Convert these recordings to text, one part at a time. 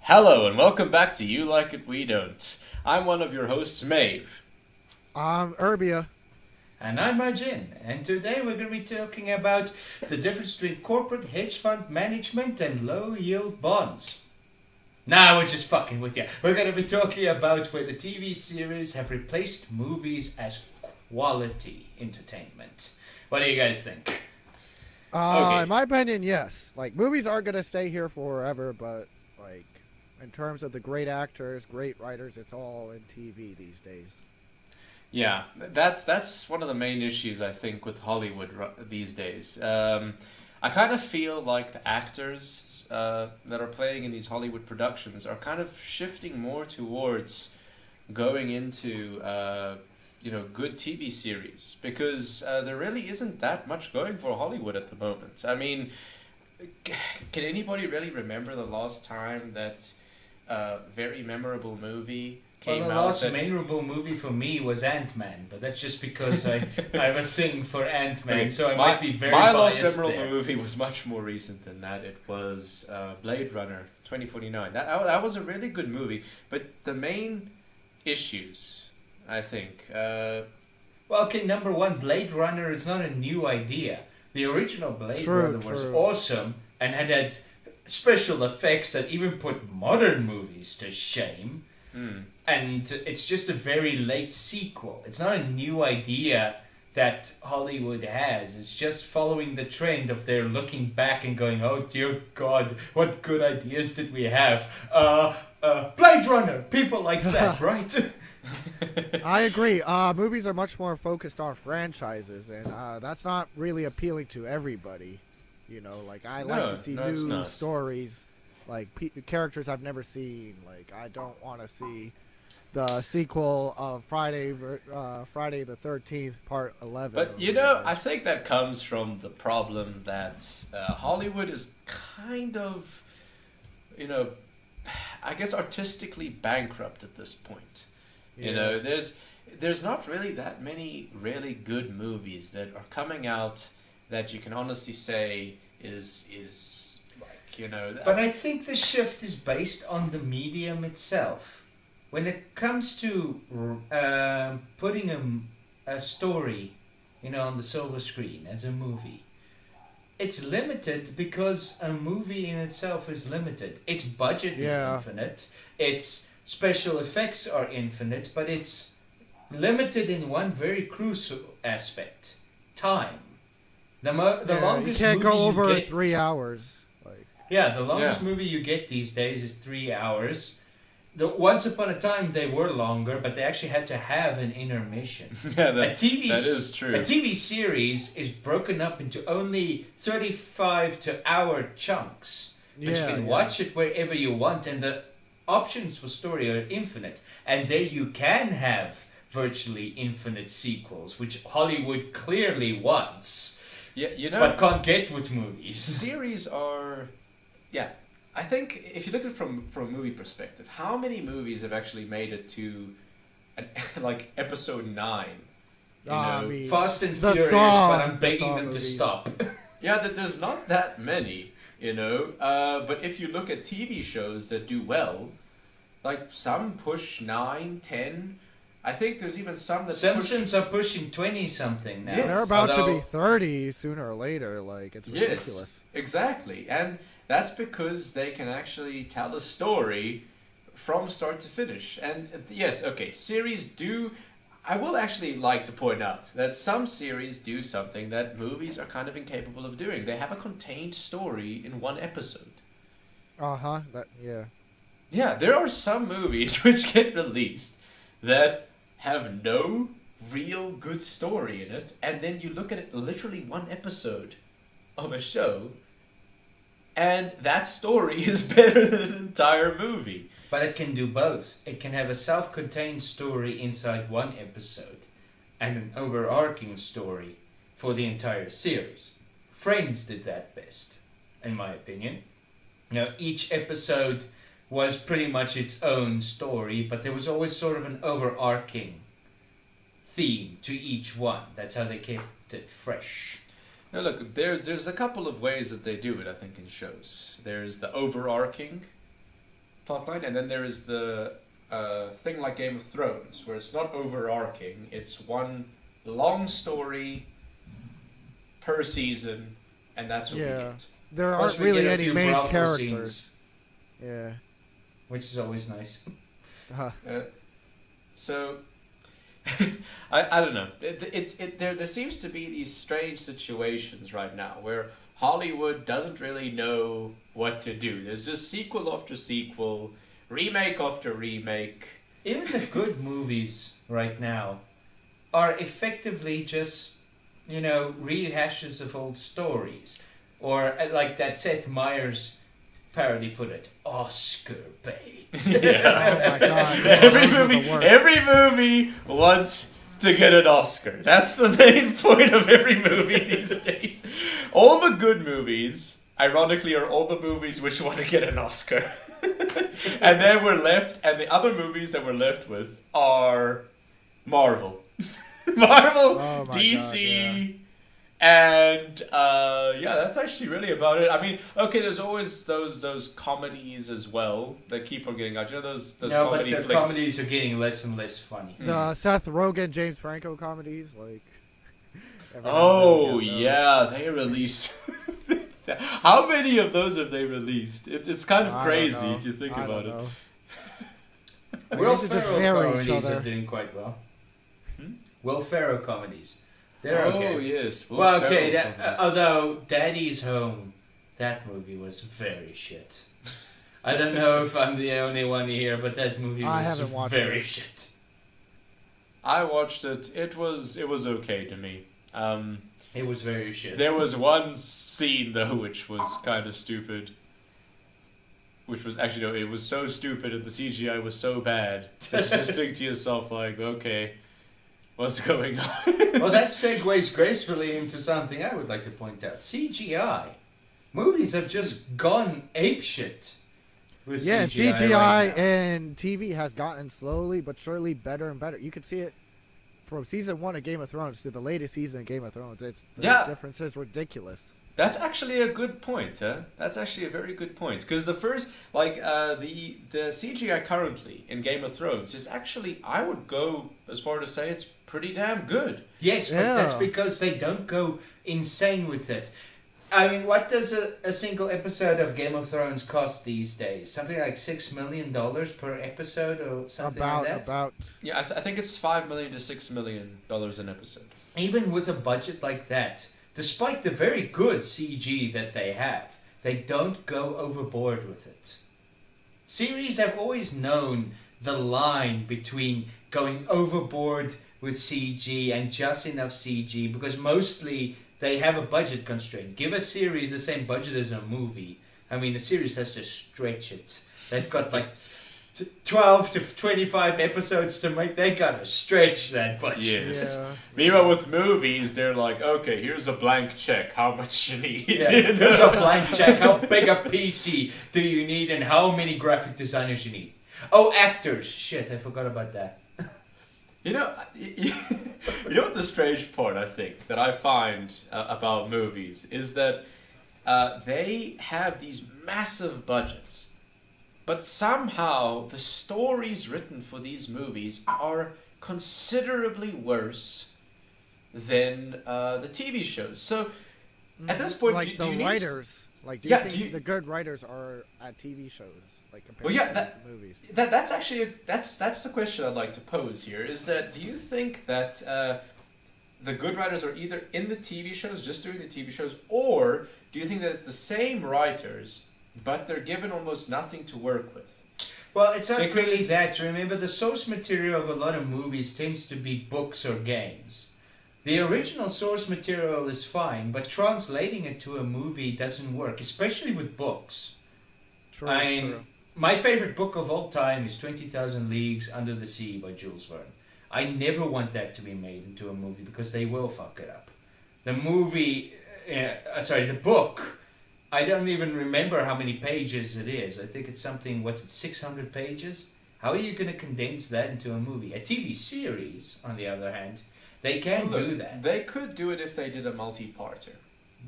Hello and welcome back to You Like It We Don't. I'm one of your hosts, Maeve. Urbia. And I'm Majin, and today we're going to be talking about the difference between corporate hedge fund management and low yield bonds. Nah, we're just fucking with you. We're going to be talking about where the TV series have replaced movies as quality entertainment. What do you guys think? Okay. In my opinion, yes. Like, movies aren't gonna stay here forever, but like, in terms of the great actors, great writers, it's all in TV these days. Yeah, that's one of the main issues I think with Hollywood these days. I kind of feel like the actors that are playing in these Hollywood productions are kind of shifting more towards going into good TV series because there really isn't that much going for Hollywood at the moment. I mean, can anybody really remember the last time that very memorable movie Well, came the out? last That, memorable movie for me was Ant-Man, but that's just because I have a thing for Ant-Man, I mean, so I my, might be very my biased last memorable there. movie was much more recent than that. It was Blade Runner 2049. That was a really good movie, but the main issues, I think. Well, okay, number one, Blade Runner is not a new idea. The original Blade Runner was True. awesome and had special effects that even put modern movies to shame. And it's just a very late sequel. It's not a new idea that Hollywood has. It's just following the trend of they're looking back and going, oh dear God, what good ideas did we have? Blade Runner, people like that, right? I agree. Movies are much more focused on franchises, and that's not really appealing to everybody. You know, like I like to see it's new not. stories, like characters I've never seen. Like I don't want to see the sequel of Friday the 13th, Part 11. But or whatever. I think that comes from the problem that Hollywood is kind of, you know, I guess artistically bankrupt at this point. Yeah. You know, there's not really that many really good movies that are coming out that you can honestly say is like, you know. But I think the shift is based on the medium itself. When it comes to putting a story, on the silver screen as a movie, it's limited because a movie in itself is limited. Its budget is infinite. Its special effects are infinite, but it's limited in one very crucial aspect: time. The longest you can't movie go over you get, 3 hours. Like the longest movie you get these days is 3 hours. Once upon a time they were longer, but they actually had to have an intermission. Yeah, that is true. A TV series is broken up into only 35 to hour chunks, but you can watch it wherever you want, and the options for story are infinite. And there you can have virtually infinite sequels, which Hollywood clearly wants. Yeah, but can't get with movies. Series are, yeah. I think if you look at it from a movie perspective, how many movies have actually made it to, like episode 9? I mean, Fast and the Furious, Saw- but I'm the begging Saw them to movies. stop. Yeah, there's not that many, But if you look at TV shows that do well, like some push 9, 10. I think there's even some that Simpsons are pushing 20 something now. Yes. They're about to Although- be 30 sooner or later. Like it's ridiculous. Yes, exactly. And that's because they can actually tell a story from start to finish. And yes, okay, series do. I will actually like to point out that some series do something that movies are kind of incapable of doing. They have a contained story in one episode. Yeah. Yeah, there are some movies which get released that have no real good story in it, and then you look at it literally one episode of a show, and that story is better than an entire movie. But it can do both. It can have a self-contained story inside one episode and an overarching story for the entire series. Friends did that best, in my opinion. Each episode was pretty much its own story, but there was always sort of an overarching theme to each one. That's how they kept it fresh. Now look, there's a couple of ways that they do it, I think, in shows. There's the overarching plotline, and then there is the thing like Game of Thrones, where it's not overarching. It's one long story per season, and that's what we get. There Plus aren't we really get a any few main brothel characters. scenes, Yeah. which is always nice. So, I don't know. There seems to be these strange situations right now where Hollywood doesn't really know what to do. There's just sequel after sequel, remake after remake. Even the good movies right now are effectively just, rehashes of old stories. Or, like that Seth Meyers parody put it, Oscar bait. Yeah. Oh my god. Those are the worst. Every movie wants to get an Oscar. That's the main point of every movie these days. All the good movies, ironically, are all the movies which want to get an Oscar. And then we're left, and the other movies that we're left with are Marvel. Marvel, Oh my DC, and that's actually really about it. I mean, okay, there's always those comedies as well that keep on getting out. You know those No, but comedy the flicks. comedies are getting less and less funny. The Seth Rogen, James Franco comedies, like. everyone Oh really got those. yeah, they released. How many of those have they released? It's kind of I don't crazy know. if you think I about don't it. know. Will should just Ferrell marry each comedies other. are doing quite well. Hmm? Will Ferrell comedies. They're Oh okay. yes. Will Well, okay, Ferrell comedies. although Daddy's Home, that movie was very shit. I don't know if I'm the only one here, but that movie I was haven't watched very it. shit. I watched it. It was okay to me. It was very shit. There was one scene though which was kind of stupid. Which was actually no, it was so stupid and the CGI was so bad that you just think to yourself like, okay, what's going on? Well, that segues gracefully into something I would like to point out. CGI. Movies have just gone apeshit with Yeah, and CGI. CGI right now. and TV has gotten slowly but surely better and better. You can see it from season 1 of Game of Thrones to the latest season of Game of Thrones. The difference is ridiculous. That's actually a good point, huh? That's actually a very good point. Because the first, the CGI currently in Game of Thrones is actually, I would go as far to say it's pretty damn good. Yes, but Yeah. that's because they don't go insane with it. I mean, what does a single episode of Game of Thrones cost these days? Something like $6 million per episode or something like that? About Yeah, I think it's $5 million to $6 million an episode. Even with a budget like that, despite the very good CG that they have, they don't go overboard with it. Series have always known the line between going overboard with CG and just enough CG, because mostly they have a budget constraint. Give a series the same budget as a movie. I mean, a series has to stretch it. They've got like 12 to 25 episodes to make. They gotta stretch that budget. Yes. yeah. Meanwhile, with movies, they're like, okay, here's a blank check. How much you need? Yeah, here's a blank check. How big a PC do you need, and how many graphic designers you need? Oh, actors. Shit, I forgot about that. You know, you know what the strange part I think that I find about movies is that they have these massive budgets, but somehow the stories written for these movies are considerably worse than the TV shows. So at this point, like do you the need writers, like do Yeah, you think do you- the good writers are at TV shows, like compared Well, yeah, to that- the movies? That's actually that's the question I'd like to pose here. Is that do you think that the good writers are either in the TV shows, just doing the TV shows, or do you think that it's the same writers, but they're given almost nothing to work with? Well, it's not really Because- that. Remember, the source material of a lot of movies tends to be books or games. The original source material is fine, but translating it to a movie doesn't work, especially with books. True, I'm- My favorite book of all time is 20,000 Leagues Under the Sea by Jules Verne. I never want that to be made into a movie because they will fuck it up. The movie, the book, I don't even remember how many pages it is. I think it's something, 600 pages? How are you going to condense that into a movie? A TV series, on the other hand, they can Look, do that. They could do it if they did a multi-parter.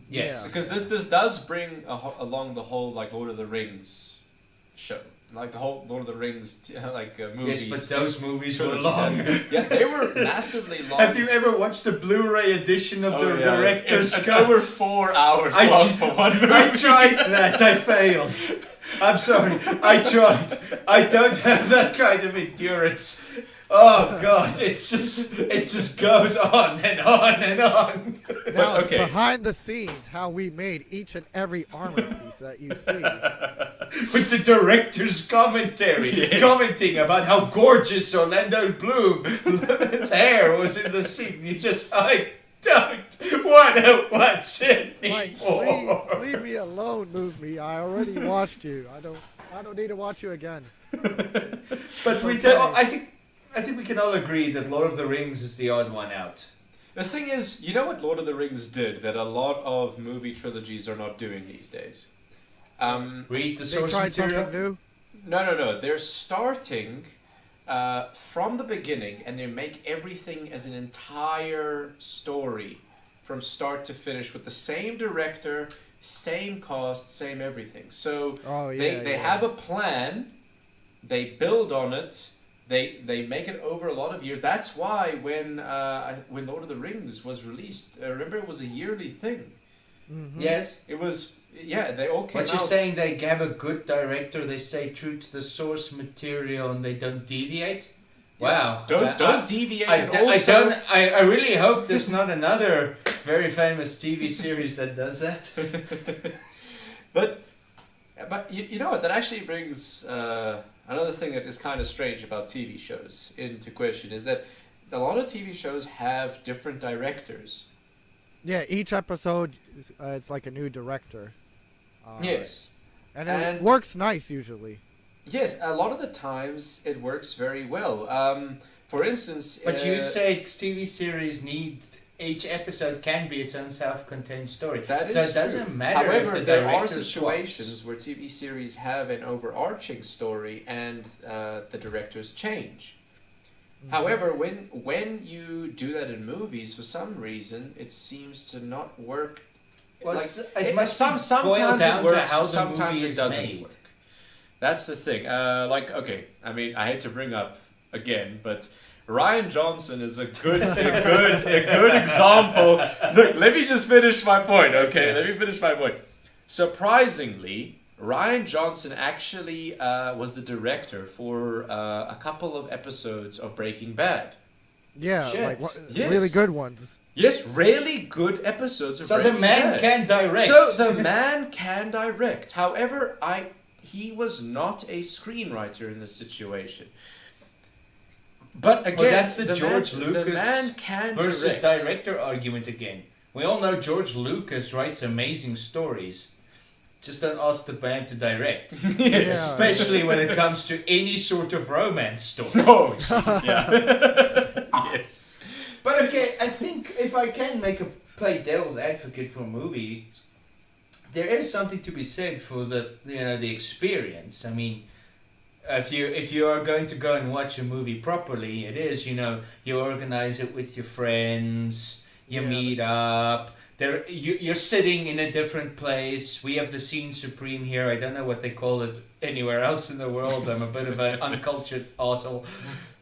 Yes. Yeah. Because this does bring along the whole like Lord of the Rings show. like the whole Lord of the Rings movies. Yes, but those movies were trilogy, long. Yeah, they were massively long. Have you ever watched the Blu-ray edition of the director's it's cut? over 4 hours long for one movie. I tried that. I failed. I'm sorry. I tried. I don't have that kind of endurance. Oh God! It just goes on and on and on. Now, okay. behind the scenes, how we made each and every armor piece that you see. With the director's commentary, Yes. commenting about how gorgeous Orlando Bloom's hair was in the scene. I don't want to watch it Like, anymore. please leave me alone, movie. I already watched you. I don't need to watch you again. But okay. I think we can all agree that Lord of the Rings is the odd one out. The thing is, you know what Lord of the Rings did that a lot of movie trilogies are not doing these days? Read the They source tried material. something new. No. They're starting from the beginning, and they make everything as an entire story from start to finish with the same director, same cost, same everything. So Oh yeah. they yeah. have a plan, they build on it, they make it over a lot of years. That's why when Lord of the Rings was released, remember it was a yearly thing. Mhm. Yes. It was they all came But you're out. saying they have a good director, they stay true to the source material, and they don't deviate? Wow. Don't deviate. And also, I really hope there's not another very famous TV series that does that. But you know what? That actually brings another thing that is kind of strange about TV shows into question is that a lot of TV shows have different directors. Yeah, each episode, it's like a new director. Yes. And it And- works nice usually. Yes, a lot of the times it works very well. For instance, But you say TV series need each episode can be its own self-contained story. that is so it doesn't true. matter. However, if the there are director situations swaps. where TV series have an overarching story and the directors change. Mhm. However, when you do that in movies, for some reason, it seems to not work. Well, like, it must boil sometimes down it to works, how the sometimes movie it is doesn't made. work. That's the thing. Okay, I mean, I hate to bring up again, but Ryan Johnson is a good example. Look, let me just finish my point. Okay, let me finish my point. Surprisingly, Ryan Johnson actually was the director for a couple of episodes of Breaking Bad. Yeah, Shit. like Yes. really good ones. Yes, really good episodes of So Breaking the man Bad. can direct. So the man can direct. However, he was not a screenwriter in this situation. But again, Well, that's the George man, Lucas the man can versus direct. director argument again. We all know George Lucas writes amazing stories. Just don't ask the band to direct. Yes. Especially when it comes to any sort of romance story. Oh, jeez, yeah. Yes. But okay, I think if I can play devil's advocate for a movie, there is something to be said for the experience. I mean, if you are going to go and watch a movie properly, it is you organize it with your friends, you Yeah. meet up. You're sitting in a different place. We have the Scene Supreme here. I don't know what they call it anywhere else in the world. I'm a bit of an uncultured asshole.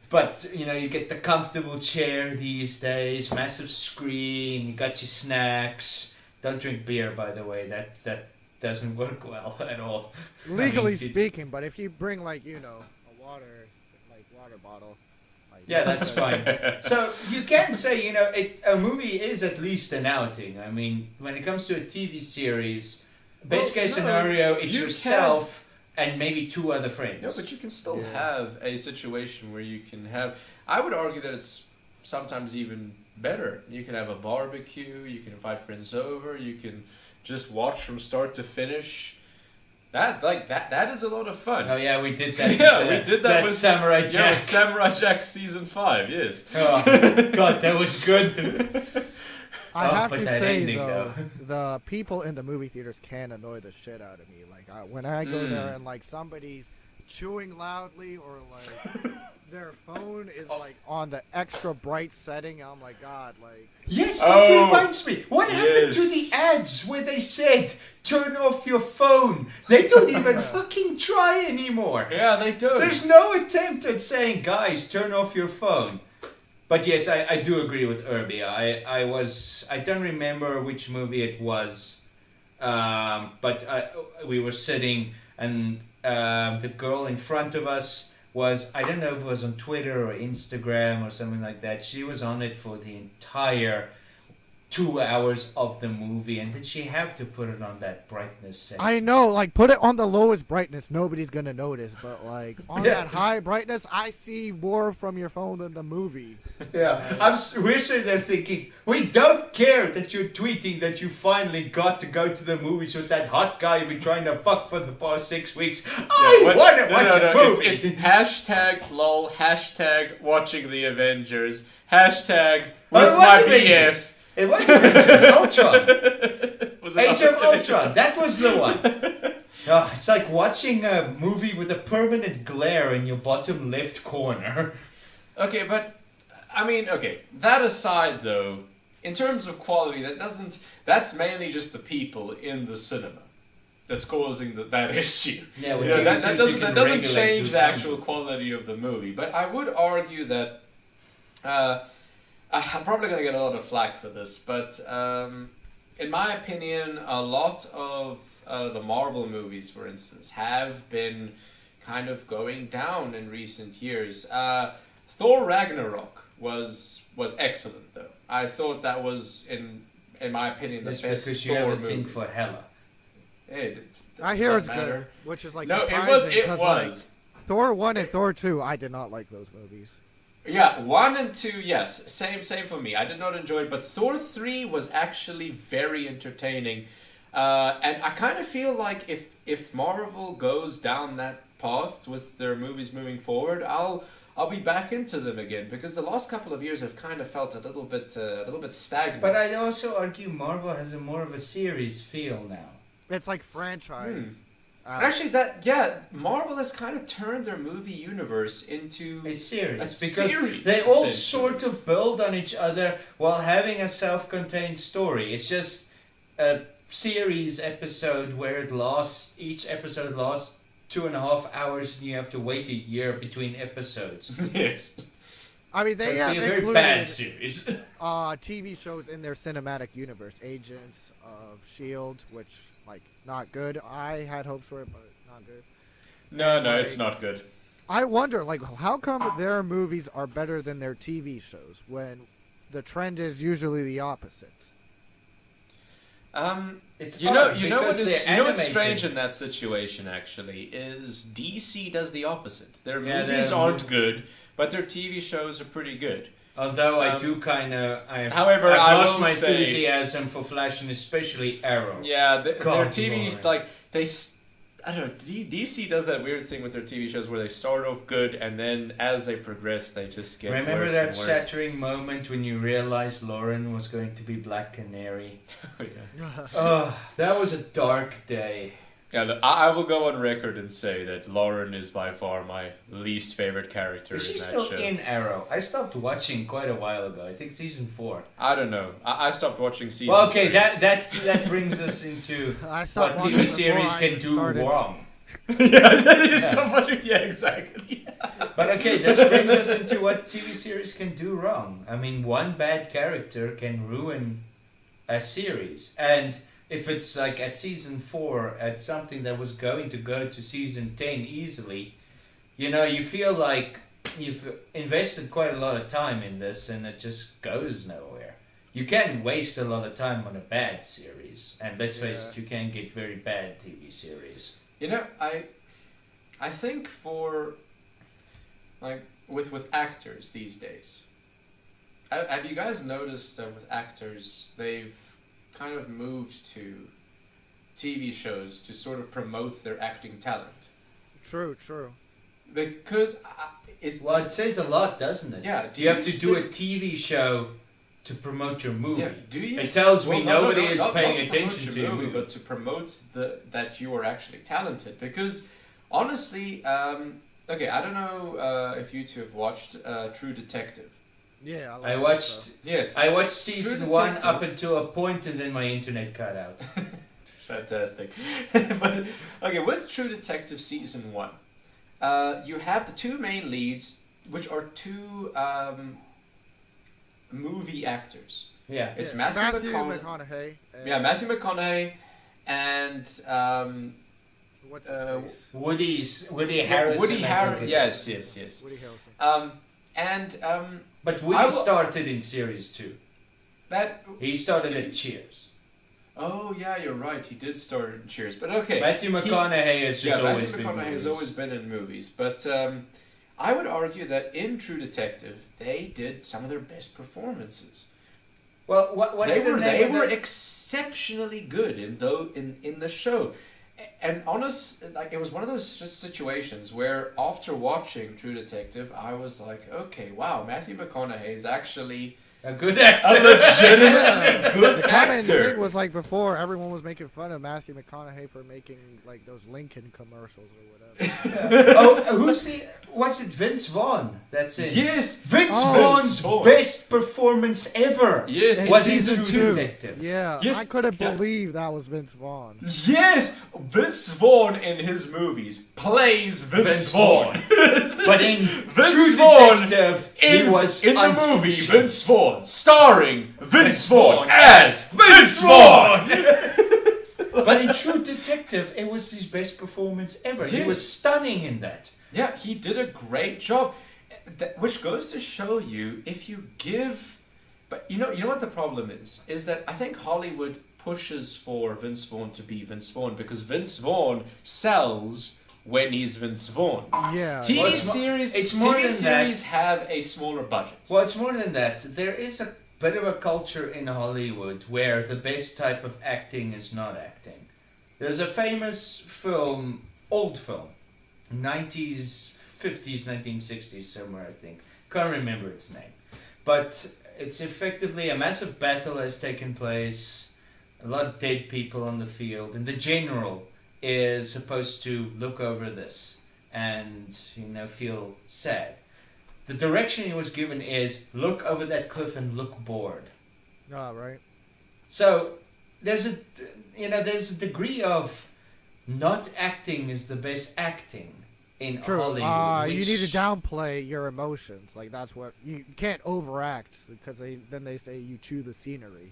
But, you get the comfortable chair these days, massive screen, you got your snacks. Don't drink beer, by the way. That doesn't work well at all. Legally did- speaking, but if you bring a water bottle. Yeah, that's fine. So you can say, a movie is at least an outing. I mean, when it comes to a TV series, best case scenario, it's you yourself and maybe two other friends. No, but you can still Yeah. have a situation where you can have. I would argue that it's sometimes even better. You can have a barbecue. You can invite friends over. You can just watch from start to finish. That is a lot of fun. Oh yeah, we did that. Yeah, we did that with Samurai Yeah, Jack. with Samurai Jack season 5. Yes. Oh God, that was good. I have but to that say ending, though, the people in the movie theaters can annoy the shit out of me. Like when I go there and like somebody's chewing loudly or like their phone is like on the extra bright setting. Oh my god, like Yes, that Oh, reminds me. What happened to the yes. ads where they said, turn off your phone? They don't even fucking try anymore. Yeah, they do. There's no attempt at saying, guys, turn off your phone. But yes, I do agree with Irby. I don't remember which movie it was, but we were sitting and the girl in front of us was, I don't know if it was on Twitter or Instagram or something like that. She was on it for the entire 2 hours of the movie, and did she have to put it on that brightness setting? I know, like put it on the lowest brightness, nobody's gonna notice. But like on Yeah. that high brightness, I see more from your phone than the movie. Yeah, we're sitting there thinking, we don't care that you're tweeting that you finally got to go to the movies with that hot guy you've been trying to fuck for the past 6 weeks. I want to watch a movie. It's hashtag lol, hashtag watching the Avengers, hashtag with Oh, it was my Avengers. BF. It was Avengers Ultron. Was it Age of Ultron. That was the one. Oh, it's like watching a movie with a permanent glare in your bottom left corner. Okay, but I mean, okay. That aside, though, in terms of quality, that's mainly just the people in the cinema that's causing that issue. Yeah, You know, that doesn't change the actual quality of the movie. But I would argue that I'm probably going to get a lot of flack for this, but in my opinion, a lot of the Marvel movies, for instance, have been kind of going down in recent years. Thor Ragnarok was excellent, though. I thought that was, in my opinion, the That's best because you Thor have a movie. thing for Hela. Hey, I hear it's matter. good, which is like No, it surprising was. 'cause, like, Thor 1 and It- Thor 2, I did not like those movies. Yeah, 1 and 2, yes. Same for me. I did not enjoy it, but Thor 3 was actually very entertaining. And I kind of feel like if Marvel goes down that path with their movies moving forward, I'll be back into them again, because the last couple of years have kind of felt a little bit stagnant. But I'd also argue Marvel has more of a series feel now. It's like franchise. Actually, Marvel has kind of turned their movie universe into A series. A because series, they all essentially. sort of build on each other while having a self-contained story. It's just a series episode where each episode lasts 2.5 hours and you have to wait a year between episodes. yes. I mean, So they it'd have be a very bad included series. TV shows in their cinematic universe. Agents of S.H.I.E.L.D., which, like, not good. I had hopes for it, but not good. No, it's not good. I wonder, like, how come their movies are better than their TV shows when the trend is usually the opposite? It's You know odd what's because they're what's animated. strange in that situation actually is DC does the opposite. Their Yeah, movies they're- aren't good, but their TV shows are pretty good. Although I Um, do kind of, however, I've I lost will my say- enthusiasm for Flash and especially Arrow. Yeah, their God, TVs Lord. like I don't know. DC does that weird thing with their TV shows where they start off good and then as they progress they just get Remember worse that and worse. shattering moment when you realized Lauren was going to be Black Canary? Oh, yeah. Oh, that was a dark day. Yeah, look, I will go on record and say that Lauren is by far my least favorite character Is in she that still show. in Arrow? I stopped watching quite a while ago. I think season 4. I don't know. I stopped watching season. Well, okay, 3. that brings us into I what stopped watching TV before series I can even do started. wrong. yeah, stop watching. Yeah, exactly. But okay, this brings us into what TV series can do wrong. I mean, one bad character can ruin a series. And if it's like at season 4, at something that was going to go to season 10 easily, you know, you feel like you've invested quite a lot of time in this and it just goes nowhere. You can waste a lot of time on a bad series. And let's face it, you can get very bad TV series. You know, I think for like with actors these days, have you guys noticed that with actors they've kind of moved to TV shows to sort of promote their acting talent? True. Because it's Well, it says a lot, doesn't it? Yeah, You have to do a TV show to promote your movie. yeah. Do you? It tells me Well, nobody is not paying to promote attention your to your movie, movie. but to promote that you are actually talented. Because Honestly, okay, I don't know if you two have watched True Detective. Yeah, I like watched. Yes. I watched season True 1 Detective. up until a point, and then my internet cut out. Fantastic. But okay, with True Detective season 1, you have the two main leads, which are two movie actors. Yeah. It's Yeah, Matthew McConaughey. And Yeah, Matthew McConaughey and What's his uh, face? Woody Harrison. Woody I Harrelson. think it Yes, is. yes, yes. Woody Harrelson. And But I Woody will- started in series 2. that. He started Did at he? Cheers. Oh yeah, you're right. He did start in Cheers, but okay. Matthew McConaughey has just Yeah, always Matthew been McConaughey has movies. always been in movies, but I would argue that in True Detective they did some of their best performances. Well, what's They the were name of the... exceptionally good in the show, and honest, like it was one of those situations where after watching True Detective, I was like, okay, wow, Matthew McConaughey is actually A good a actor. legitimate good The common thing actor. was like before, everyone was making fun of Matthew McConaughey for making like those Lincoln commercials or whatever. Oh, who's the... What's it? Vince Vaughn. That's it. Yes, Vince Oh. Vaughn's Vince Vaughn. best performance ever yes, In was in season True 2. Detective. Yeah, Yes, I couldn't yeah. believe that was Vince Vaughn. Yes, Vince Vaughn in his movies plays Vince, Vince Vaughn. But in Vince True Vaughn Detective, he in, was in the movie untouchable. Vince Vaughn, starring Vince Vince Vaughn Vaughn as Vince Vaughn. But in True Detective, it was his best performance ever. He Yeah. was stunning in that. Yeah, he did a great job, which goes to show you if you give. But you know what the problem is that I think Hollywood pushes for Vince Vaughn to be Vince Vaughn because Vince Vaughn sells when he's Vince Vaughn. Yeah. TV Well, it's mo- series, it's more TV than series have a smaller budget. Well, it's more than that. There is a bit of a culture in Hollywood where the best type of acting is not acting. There's a famous film, old film, 90s, 50s, 1960s, somewhere, I think. Can't remember its name. But it's effectively a massive battle has taken place, a lot of dead people on the field, and the general is supposed to look over this and, feel sad. The direction he was given is look over that cliff and look bored. Oh, right. So there's a degree of not acting is the best acting in True. Hollywood. You need to which- downplay your emotions. Like that's what you can't overact because then they say you chew the scenery.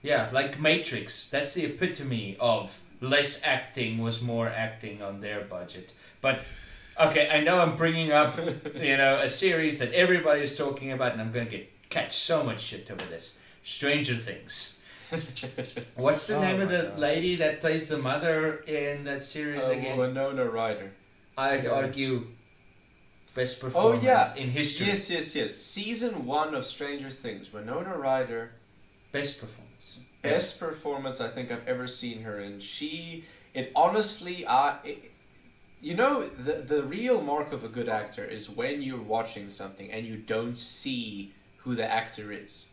Yeah, like Matrix. That's the epitome of less acting was more acting on their budget. But okay, I know I'm bringing up a series that everybody's talking about, and I'm gonna catch so much shit over this. Stranger Things. What's the Oh name of my the God. lady that plays the mother in that series again? Winona Ryder. I'd Yeah. argue best Oh performance yeah, in history. Yes. Season 1 of Stranger Things. Winona Ryder, Best performance. best performance I think I've ever seen her in. The real mark of a good actor is when you're watching something and you don't see who the actor is.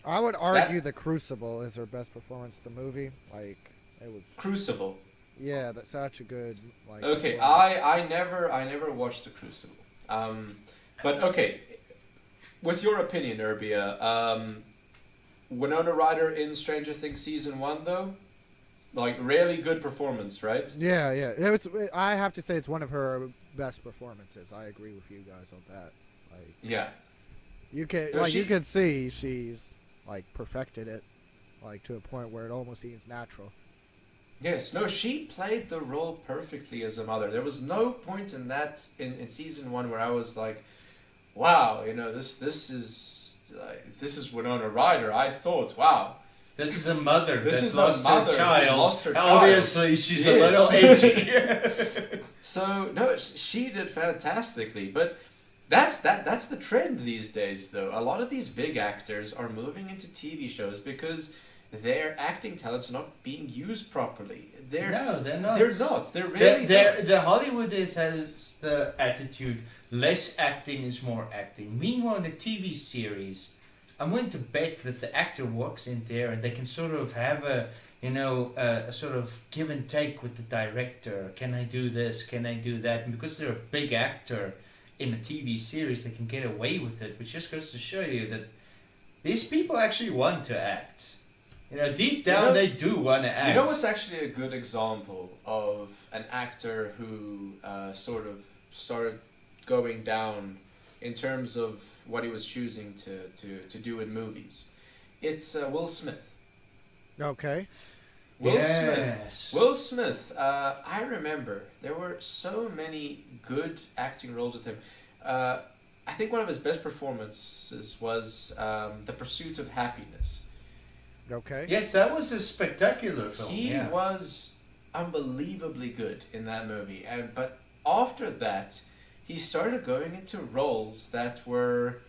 I would argue The Crucible is her best performance in the movie. Like it was, Crucible. yeah, that's such a good like. Okay, performance. I never watched The Crucible. But okay, with your opinion, Urbia, Winona Ryder in Stranger Things season 1 though, like really good performance, right? Yeah, yeah. I have to say it's one of her best performances. I agree with you guys on that. Like Yeah. you can, No, like you she- can see she's like perfected it, like to a point where it almost seems natural. Yes, no, she played the role perfectly as a mother. There was no point in that in season 1 where I was like, wow, this is Winona Ryder. I thought, wow. This is a mother This that's is a lost mother her who's child. lost her Obviously, she's a Yes. little edgy. So no, she did fantastically, but that's the trend these days. Though a lot of these big actors are moving into TV shows because their acting talents are not being used properly. No, they're not. They're not. They're really not. The Hollywood has the attitude less acting is more acting. Meanwhile, in the TV series, I'm willing to bet that the actor walks in there and they can sort of have a a sort of give and take with the director. Can I do this? Can I do that? And because they're a big actor in a TV series, they can get away with it, which just goes to show you that these people actually want to act. Deep down, they do want to act. You know what's actually a good example of an actor who sort of started going down in terms of what he was choosing to do in movies? It's Will Smith. Okay. Will Smith. I remember there were so many good acting roles with him. I think one of his best performances was The Pursuit of Happiness. Okay. Yes, that was a spectacular film. He was unbelievably good in that movie, but after that, he started going into roles that were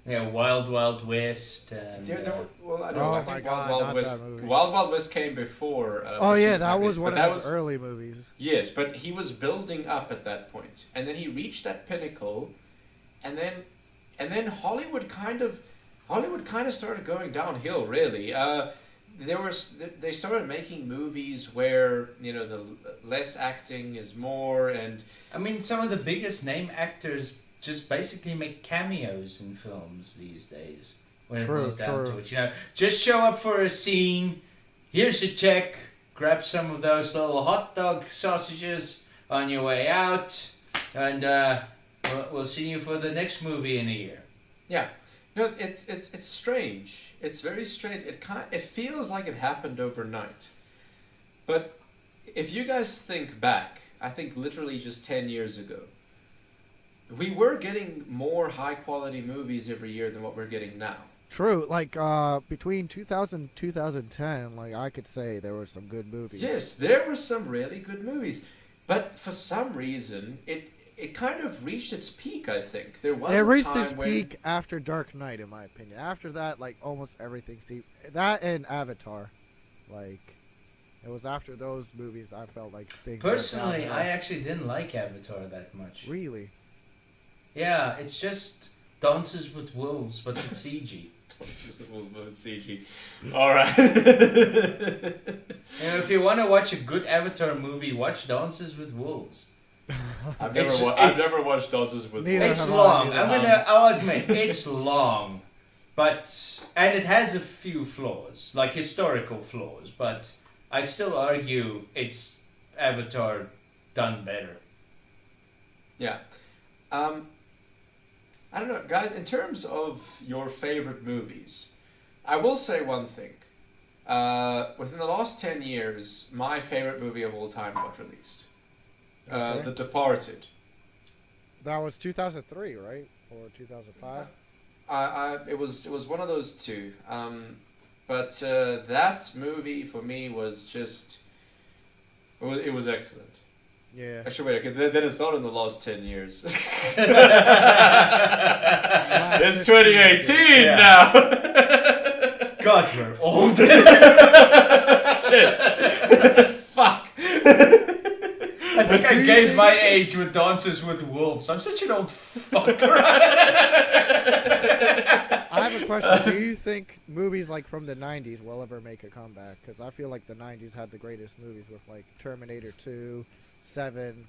Wild Wild West. And, I think Wild West. Movie. Wild Wild West came before. That was one of his early movies. Yes, but he was building up at that point, and then he reached that pinnacle, and then Hollywood kind of started going downhill. Really, they started making movies where the less acting is more, and I mean some of the biggest name actors just basically make cameos in films these days. When it boils down to it, just show up for a scene. Here's your check. Grab some of those little hot dog sausages on your way out, and we'll see you for the next movie in a year. Yeah. No, it's strange. It's very strange. It feels like it happened overnight. But if you guys think back, I think literally just 10 years ago, we were getting more high quality movies every year than what we're getting now. True. Like between 2000 and 2010, like I could say there were some good movies. Yes, there were some really good movies. But for some reason, it kind of reached its peak, I think. There was it reached its peak after Dark Knight, in my opinion. After that, like almost everything. See, that and Avatar, like it was after those movies I felt like things. Personally, I actually didn't like Avatar that much. Really? Yeah, it's just Dances with Wolves, but it's CG. CG. All right. If you want to watch a good Avatar movie, watch Dances with Wolves. I've never watched Dances with Wolves. It's long. I'll admit it's long, and it has a few flaws, like historical flaws. But I'd still argue it's Avatar done better. Yeah. I don't know, guys. In terms of your favorite movies, I will say one thing. Within the last 10 years, my favorite movie of all time got released. Okay. The Departed. That was 2003, right? Or 2005? It was one of those two. But that movie for me was just. It was excellent. Yeah. Actually, wait. Okay, then it's not in the last 10 years. It's 2018 now. God, we're old. Shit. Fuck. I think I gave my age with Dances with Wolves. I'm such an old fucker. I have a question. Do you think movies like from the 90s will ever make a comeback? Because I feel like the 90s had the greatest movies with like Terminator 2, 7,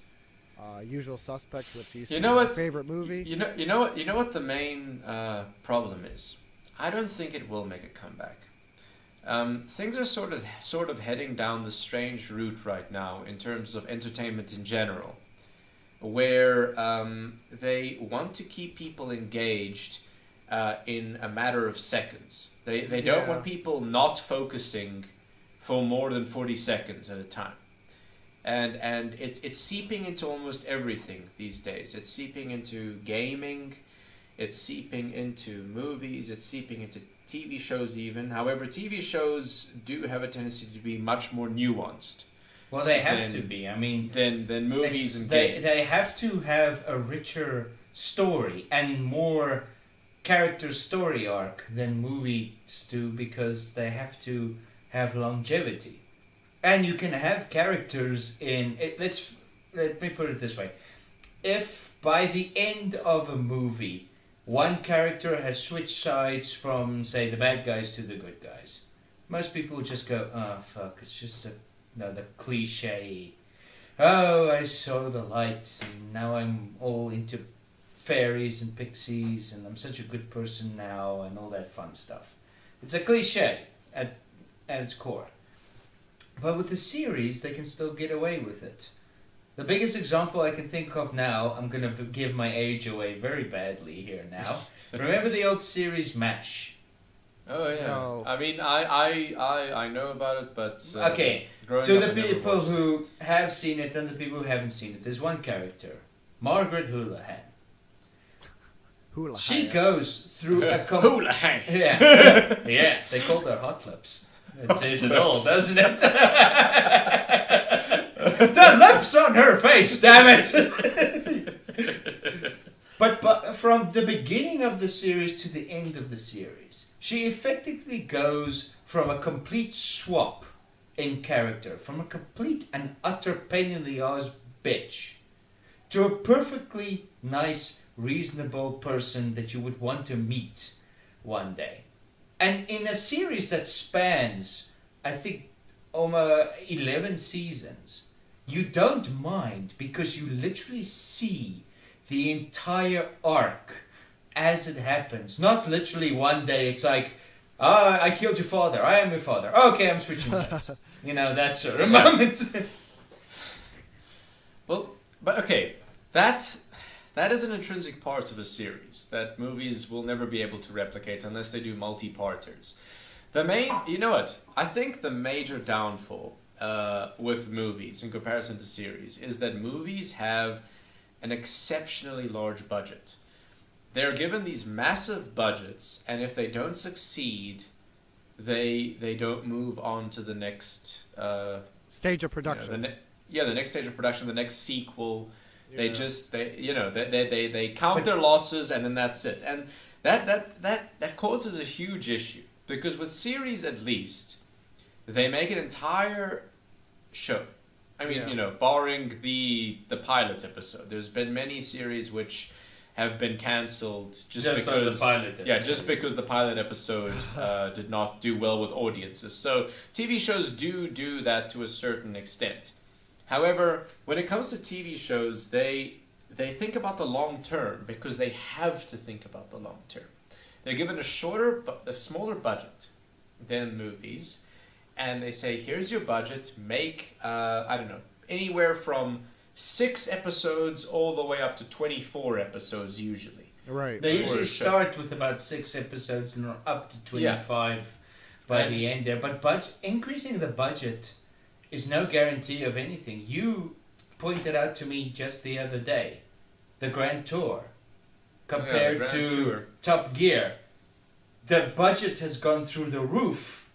Usual Suspects, which used to be my favorite movie. You know what the main problem is? I don't think it will make a comeback. Things are sort of heading down the strange route right now in terms of entertainment in general, where they want to keep people engaged in a matter of seconds. They don't want people not focusing for more than 40 seconds at a time. And it's seeping into almost everything these days. It's seeping into gaming, it's seeping into movies, it's seeping into TV shows even. However, TV shows do have a tendency to be much more nuanced. Well, they have to be. I mean, than movies and games. They have to have a richer story and more character story arc than movies do, because they have to have longevity. And you can have characters in it. Let me put it this way: if by the end of a movie, one character has switched sides from, say, the bad guys to the good guys, most people just go, oh fuck, it's just another cliche. Oh, I saw the light and now I'm all into fairies and pixies and I'm such a good person now and all that fun stuff. It's a cliche at its core. But with the series, they can still get away with it. The biggest example I can think of now, I'm going to give my age away very badly here now. Remember the old series MASH? Oh yeah. No. I mean, I know about it, but Okay, growing to up, the I never people watched it. who have seen it and the people who haven't seen it, there's one character, Margaret Houlihan. Hula. She goes through a Hula hang. Yeah, yeah. They called her hot lips. It says it all, doesn't it? The lips on her face, damn it! But from the beginning of the series to the end of the series, she effectively goes from a complete swap in character, from a complete and utter pain in the ass bitch, to a perfectly nice, reasonable person that you would want to meet one day. And in a series that spans, I think, 11 seasons, you don't mind because you literally see the entire arc as it happens. Not literally one day, it's like, I killed your father, I am your father. Okay, I'm switching sides. You know, that sort of moment. Well, but okay, that is an intrinsic part of a series that movies will never be able to replicate unless they do multi-parters. You know what? I think the major downfall with movies in comparison to series is that movies have an exceptionally large budget. They're given these massive budgets, and if they don't succeed, they don't move on to the next Stage of production. the next stage of production, the next sequel. They Yeah. just they count their losses and then that's it. And that causes a huge issue because with series at least they make an entire show. I mean, Yeah. barring the pilot episode. There's been many series which have been cancelled just on because the pilot yeah, episode. just because the pilot episode did not do well with audiences. So TV shows do that to a certain extent. However, when it comes to TV shows, they think about the long term because they have to think about the long term. They're given a smaller budget than movies, and they say, "Here's your budget. Make anywhere from 6 episodes all the way up to 24 episodes usually." Right. They Or usually a show. start with about 6 episodes and are up to 25 by And- the end there. But increasing the budget is no guarantee of anything. You pointed out to me just the other day the Grand Tour compared Grand to Tour. Top Gear. The budget has gone through the roof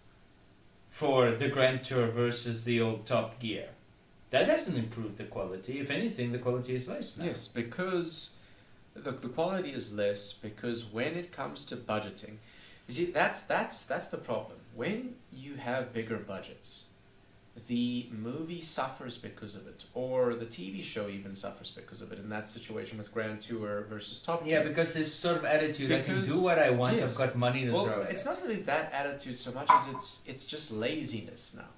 for the Grand Tour versus the old Top Gear. That hasn't improved the quality. If anything, the quality is less now. Yes, because the quality is less because when it comes to budgeting, you see that's the problem. When you have bigger budgets, the movie suffers because of it, or the TV show even suffers because of it. In that situation with Grand Tour versus Top Gear. Yeah, because this sort of attitude, I can Because- do what I want, yes. I've got money to Well, throw at it's it. not really that attitude so much as it's just laziness now.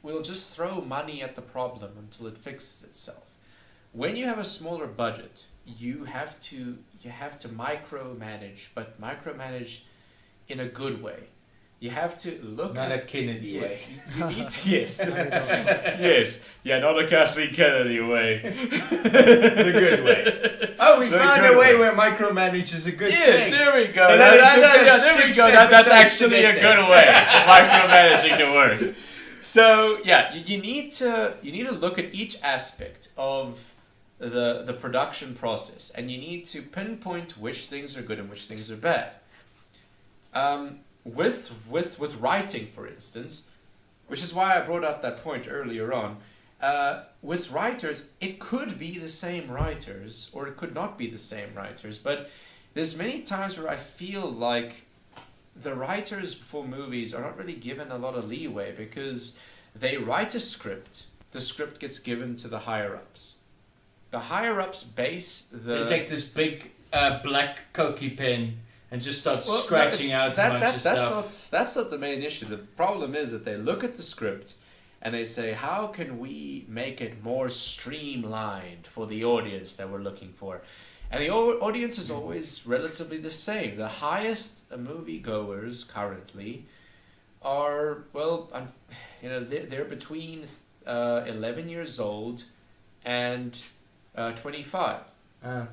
We'll just throw money at the problem until it fixes itself. When you have a smaller budget, you have to micromanage, but micromanage in a good way. You have to look Not a at Kennedy yes, way. you need to, yes. Yes. Yeah, not a Kathleen Kennedy way. The good way. Oh, we The found good a way way. where micromanage is a good Yes, thing. there we go. And then it took us There we 6 go. That's episodes to actually get a there. good way of micromanaging to work. So yeah, you need to look at each aspect of the production process, and you need to pinpoint which things are good and which things are bad. With writing, for instance, which is why I brought up that point earlier on. With writers, it could be the same writers, or it could not be the same writers. But there's many times where I feel like the writers for movies are not really given a lot of leeway because they write a script. The script gets given to the higher ups. The higher ups base the They take this big black Koki pen and just start Well, no, scratching it's- out a bunch of that's stuff. that's not the main issue. The problem is that they look at the script and they say, how can we make it more streamlined for the audience that we're looking for? And the audience is always relatively the same. The highest moviegoers currently are, well, they're between 11 years old and 25.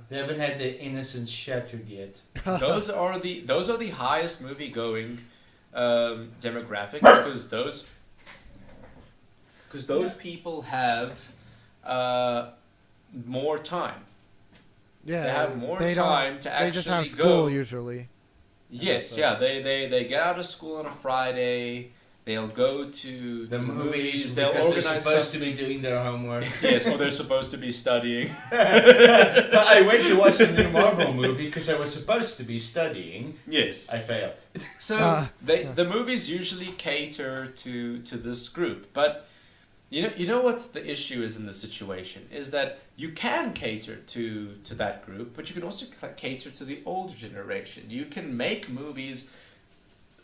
They haven't had their innocence shattered yet. Those are the highest movie going demographic, because those people have more time. Yeah, They have more they time to They just have actually school go. usually. Yes, So- yeah. They get out of school on a Friday. They'll go to The the movies, They'll because they're organize supposed something. to be doing their homework. Yes, or they're supposed to be studying. I went to watch the new Marvel movie because I was supposed to be studying. Yes. I failed. So the movies usually cater to this group, but you know what the issue is in the situation is that you can cater to that group, but you can also cater to the older generation. You can make movies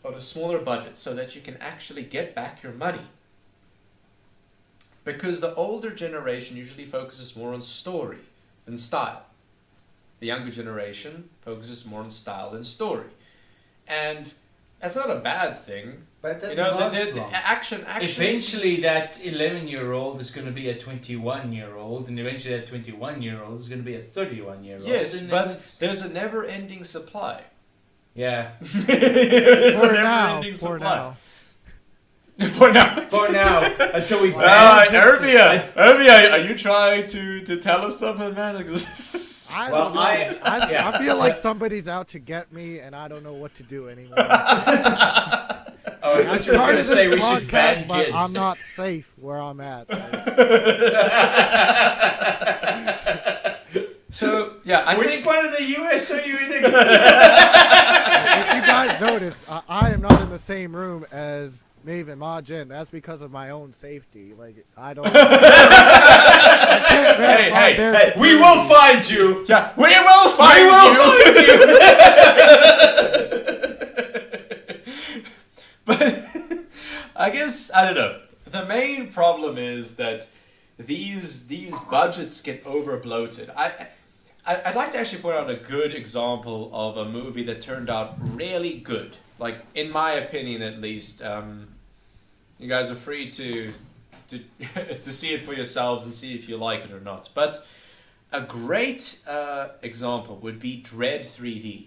on a smaller budget so that you can actually get back your money. Because the older generation usually focuses more on story than style. The younger generation focuses more on style than story. And that's not a bad thing. But it doesn't You know, last the long. action Eventually, scenes- that 11-year-old is going to be a 21-year-old, and eventually, that 21-year-old is going to be a 31-year-old. Yes, and then but it's- there's a never-ending supply. yeah, There's For a now, never-ending for supply. now. For now. for now, until we Wow. ban. Herbia, are you trying to tell us something, man? I Well, don't know. I- yeah. I feel like somebody's out to get me, and I don't know what to do anymore. Oh, I thought you were going to say we should ban but kids. I'm not safe where I'm at. So yeah, I Which think part of the U.S. are you in again? If you guys notice, I am not in the same room as Maeve and Majin. That's because of my own safety. Like, I don't. I can't verify their Hey, we will security. find you. yeah, we will find We will you. find you. But I guess I don't know. The main problem is that these budgets get over bloated. I'd like to actually point out a good example of a movie that turned out really good. Like, in my opinion, at least. You guys are free to see it for yourselves and see if you like it or not. But a great example would be Dread 3D.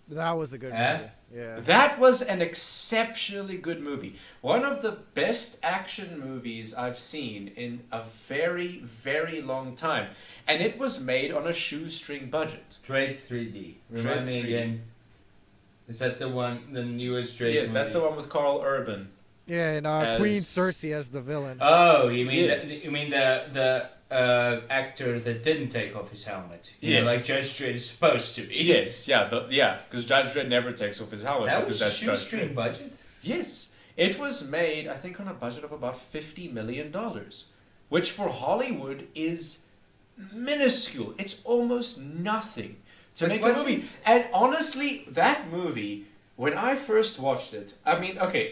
That was a good Eh? movie. Yeah. That was an exceptionally good movie. One of the best action movies I've seen in a very, very long time. And it was made on a shoestring budget. Dread 3D. Remind Dread me 3D. again. Is that the one, the newest Dread Yes, movie? that's the one with Carl Urban. Yeah, and As- Queen Cersei as the villain. Oh, you mean Yes. the actor that didn't take off his helmet? You know, Yes. like Judge Dredd is supposed to be. Yes, yeah, because Judge Dredd never takes off his helmet That because was a that's Judge shoestring Dredd. budget. Yes, it was made, I think, on a budget of about $50 million, which for Hollywood is minuscule. It's almost nothing to But make a movie. wasn't- And honestly, that movie, when I first watched it, I mean, okay,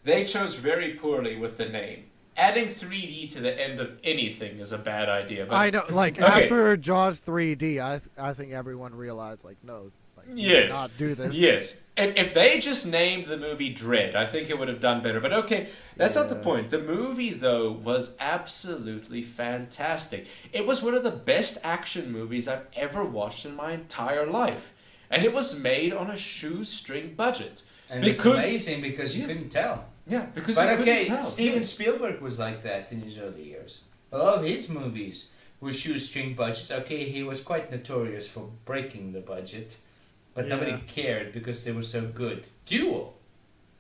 they chose very poorly with the name. Adding 3D to the end of anything is a bad idea. But I know, like Okay. after Jaws 3D, I think everyone realized, like, no, like, you Yes. cannot do this. Yes. If they just named the movie Dread, I think it would have done better. But okay, that's not the Yeah. point. The movie, though, was absolutely fantastic. It was one of the best action movies I've ever watched in my entire life. And it was made on a shoestring budget. And Because- it's amazing because you Yes. couldn't tell. Yeah, because But you okay, couldn't tell. Steven Spielberg was like that in his early years. A lot of his movies were shoestring budgets. Okay, he was quite notorious for breaking the budget, but nobody Yeah. cared because they were so good. Duel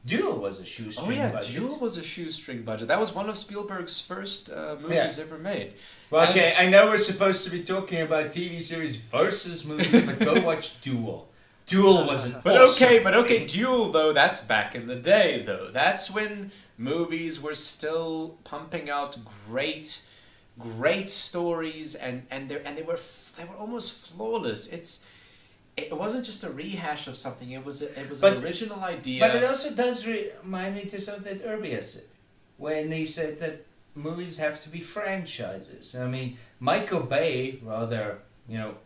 was a shoestring Oh yeah, budget. Duel was a shoestring budget. That was one of Spielberg's first movies ever made. Well, okay, I know we're supposed to be talking about TV series versus movies, but go watch Duel. Duel was an But awesome okay, movie. Duel though, that's back in the day though. That's when movies were still pumping out great stories and they were almost flawless. it wasn't just a rehash of something. It was But- an original idea. But it also does remind me to something that Urbias said when he said that movies have to be franchises. I mean, Michael Bay, rather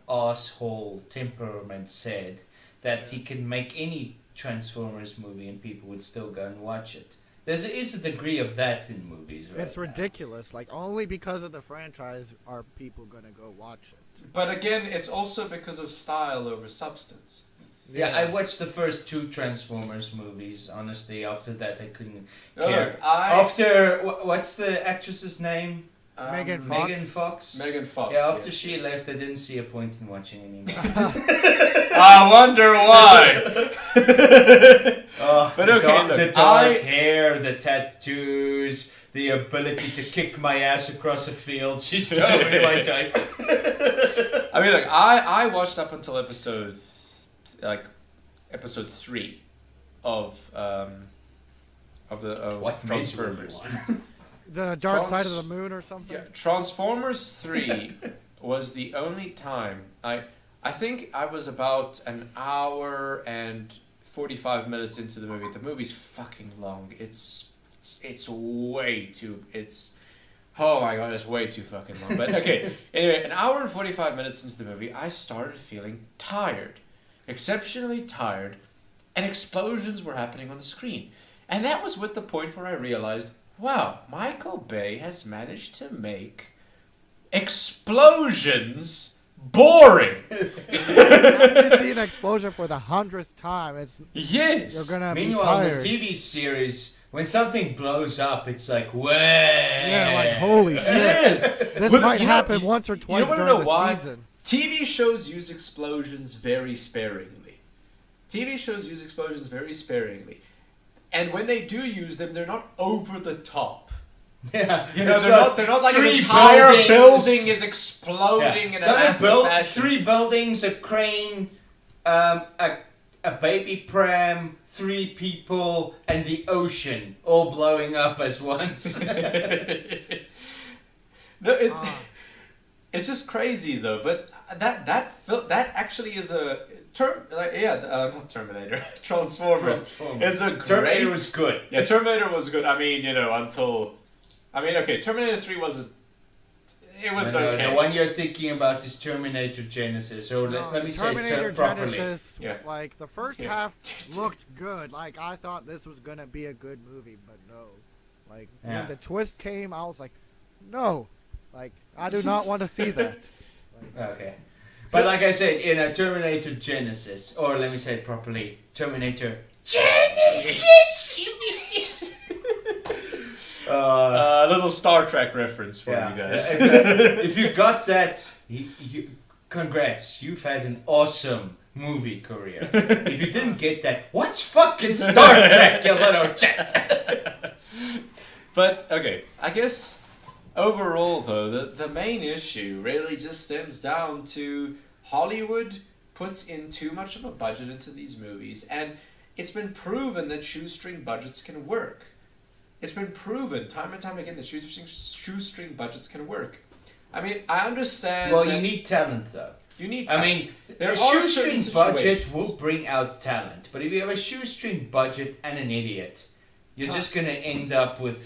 asshole temperament, said that he can make any Transformers movie and people would still go and watch it. There is a degree of that in movies, right? It's ridiculous. Like, only because of the franchise are people gonna go watch it. But again, it's also because of style over substance. Yeah, I watched the first 2 Transformers movies. Honestly, after that, I couldn't No, care. look, After what's the actress's name? Megan Fox. Megan Fox. Megan Fox. Yeah, after yes, she yes. left, I didn't see a point in watching anymore. I wonder why. Oh, But the okay, dark, look, the dark I- hair, the tattoos, the ability to kick my ass across a field. She's totally my type. I mean, like I watched up until episode 3 of What Transformers. The Dark Trans- Side of the Moon or something. Yeah, Transformers 3 was the only time I think I was about an hour and 45 minutes into the movie. The movie's fucking long. It's way too oh my god, it's way too fucking long. But okay, anyway, an hour and 45 minutes into the movie, I started feeling tired. Exceptionally tired, and explosions were happening on the screen. And that was with the point where I realized, wow, Michael Bay has managed to make explosions boring. After you see an explosion for the 100th time, Yes. you're gonna be Meanwhile, in tired. the TV series, when something blows up, it's like, way. Yeah, like holy shit. Yes. This But might you know- happen once or twice wanna during know the why? season. TV shows use explosions very sparingly. TV shows use explosions very sparingly. And when they do use them, they're not over the top. Yeah, You know, it's they're not like an 3 entire buildings. building is exploding in a So they massive built fashion. 3 buildings, a crane, a baby pram, 3 people, and the ocean all blowing up as once. No, it's Ah. it's just crazy though. But that actually is a not Terminator, Transformers is a great. Terminator was good. Yeah, Terminator was good. I mean, okay, Terminator 3 wasn't. It was okay. The one you're thinking about is Terminator Genesis. So let me say Terminator it properly. Genesis, Yeah. like the first Yeah. half looked good. Like I thought this was gonna be a good movie, but no. Like Yeah. when the twist came, I was like, no. Like I do not want to see that. Like, Okay. But like I said, in a Terminator Genesis, or let me say it properly, Terminator Genesis. A little Star Trek reference for you guys. If you got that, congrats. You've had an awesome movie career. If you didn't get that, watch fucking Star Trek, you little chat. But okay, I guess overall though, the main issue really just stems down to Hollywood puts in too much of a budget into these movies, and it's been proven that shoestring budgets can work. It's been proven time and time again that shoestring budgets can work. I mean, I understand. Well, that you need talent though. you need. I mean, there a are shoestring certain budget situations. will bring out talent, but if you have a shoestring budget and an idiot, you're just gonna end up with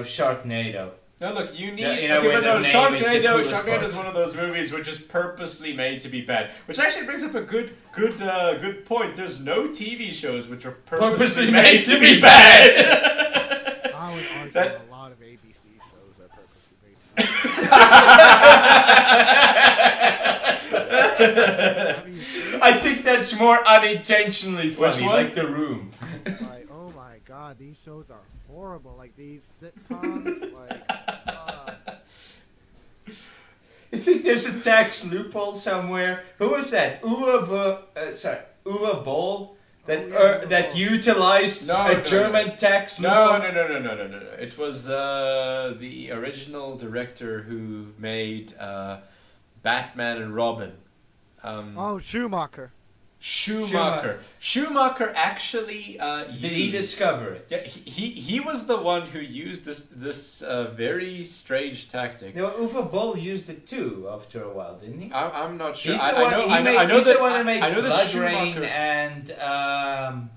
Sharknado. No, look, you need. Yeah, okay, where but no, the name is the Sharknado. coolest Sharknado part. is one of those movies which is purposely made to be bad. Which actually brings up a good point. There's no TV shows which are purposely made to be bad. I would argue That- a lot of ABC shows are purposely made to Have you seen I think that's more unintentionally funny, one? like The Room. like, oh my god, these shows are horrible. Like these sitcoms, like, I think there's a tax loophole somewhere. Who was that? Uwe Boll? That utilized No, German tax No. loophole? It was the original director who made Batman and Robin. oh, Schumacher. Schumacher actually. Did he discover it? Yeah, he was the one who used this very strange tactic. No, Uwe Boll used it too after a while, didn't he? I'm not sure. He's I the one, know. he I know. made, I know he's that. the one that made I know that Blood Rain Schumacher. and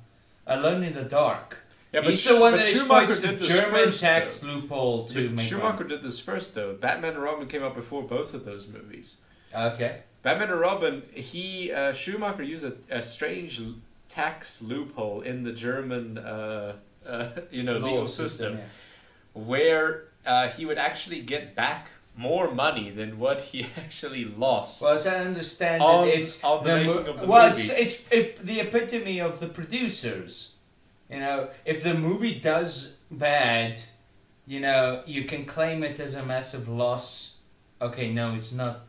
Alone in the Dark. Yeah, but He's the one but that Schumacher exploits the did this German first, tax though. loophole to But make Schumacher money. did this first, though. Batman and Robin came out before both of those movies. Okay. Batman and Robin, Schumacher used a strange tax loophole in the German, legal Law system, yeah. where he would actually get back more money than what he actually lost. Well, as I understand On- it, it's on the the making of the well, movie. it's the epitome of the producers. You know, if the movie does bad, you know, you can claim it as a massive loss. Okay, no, it's not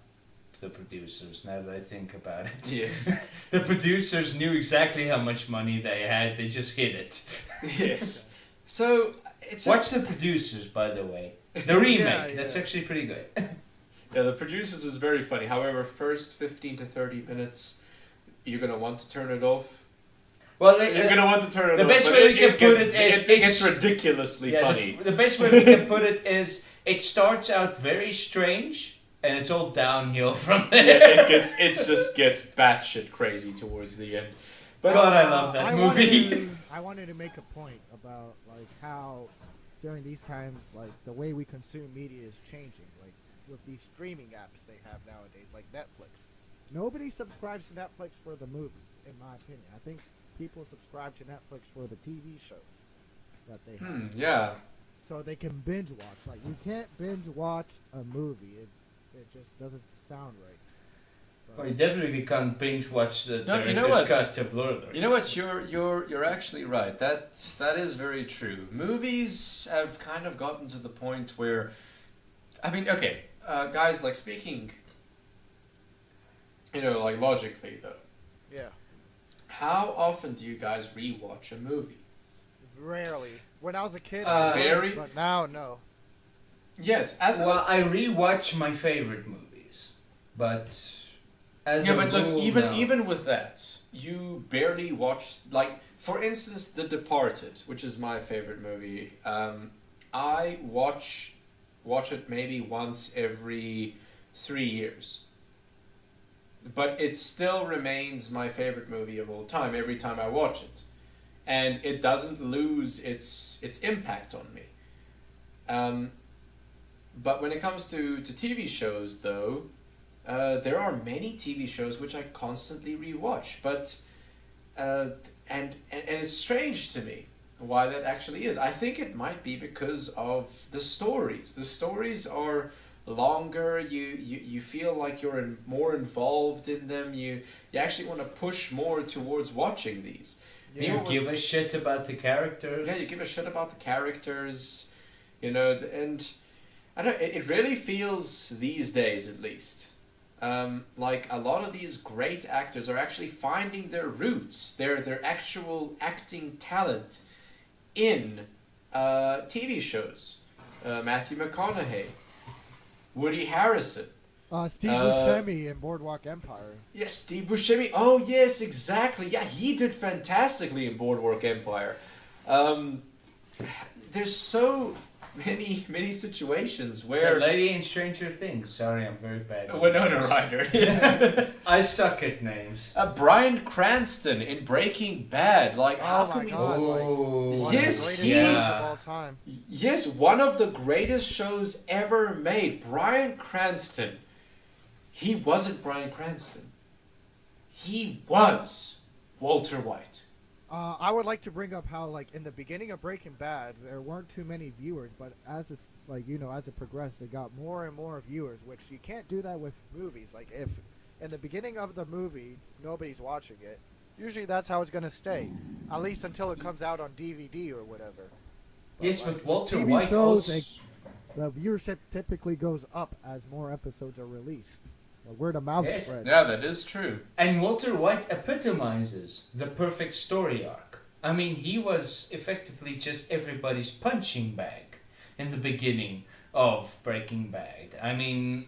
the producers. Now that I think about it, Yes. the producers knew exactly how much money they had. They just hid it. Yes. So it's Watch The Producers, by the way. The remake. Yeah, That's yeah. actually pretty good. Yeah, The Producers is very funny. However, first 15 to 30 minutes, you're gonna want to turn it off. Well, You're gonna want to turn it the off. best but way we can put gets, it is it gets it's- ridiculously yeah, funny. the best way we can put it is it starts out very strange and it's all downhill from there. Yeah, it just gets batshit crazy towards the end. But God, I love that movie. I wanted to make a point about like how during these times, like the way we consume media is changing. Like with these streaming apps they have nowadays, like Netflix. Nobody subscribes to Netflix for the movies, in my opinion. I think people subscribe to Netflix for the TV shows that they have, yeah. so they can binge watch. Like you can't binge watch a movie; it just doesn't sound right. But- Well, you definitely can't binge watch the No, you know director's what? cut of Lord of the Rings. You know what? You're actually right. That is very true. Movies have kind of gotten to the point where, I mean, okay, guys, like speaking, like logically though. Yeah. How often do you guys rewatch a movie? Rarely. When I was a kid, Very. but now no. Yes, as Well, I rewatch my favorite movies, but as yeah, a but look, rule, even no. even with that, you barely watch. Like, for instance, The Departed, which is my favorite movie. I watch it maybe once every 3 years. But it still remains my favorite movie of all time every time I watch it, and it doesn't lose its impact on me. But when it comes to TV shows, though, there are many TV shows which I constantly rewatch. But and it's strange to me why that actually is. I think it might be because of the stories. The stories are longer. You feel like you're more involved in them. You actually want to push more towards watching these. You Even give with- a shit about the characters. yeah, you give a shit about the characters, and I don't. It really feels these days, at least, like a lot of these great actors are actually finding their roots, their actual acting talent, in TV shows. Matthew McConaughey, Woody Harrison. Steve Buscemi in Boardwalk Empire. Yes, Steve Buscemi. Oh, yes, exactly. Yeah, he did fantastically in Boardwalk Empire. There's so many situations The where lady in Stranger Things. Sorry, I'm very bad. at Winona names. Ryder. Yes. I suck at names. Bryan Cranston in Breaking Bad. Like, how Oh can my we? God. Oh, One Yes, of the greatest he- movies Yeah. of all time. Yes, one of the greatest shows ever made. Bryan Cranston. He wasn't Bryan Cranston. He was Walter White. I would like to bring up how, like, in the beginning of Breaking Bad, there weren't too many viewers, but as this, like, as it progressed, it got more and more viewers, which you can't do that with movies. Like, if in the beginning of the movie nobody's watching it, usually that's how it's gonna stay, at least until it comes out on DVD or whatever. yes, like, but Walter TV White shows, also. the viewership typically goes up as more episodes are released. The word of mouth Yes. spreads. Yeah, that is true. And Walter White epitomizes the perfect story arc. I mean, he was effectively just everybody's punching bag in the beginning of Breaking Bad. I mean,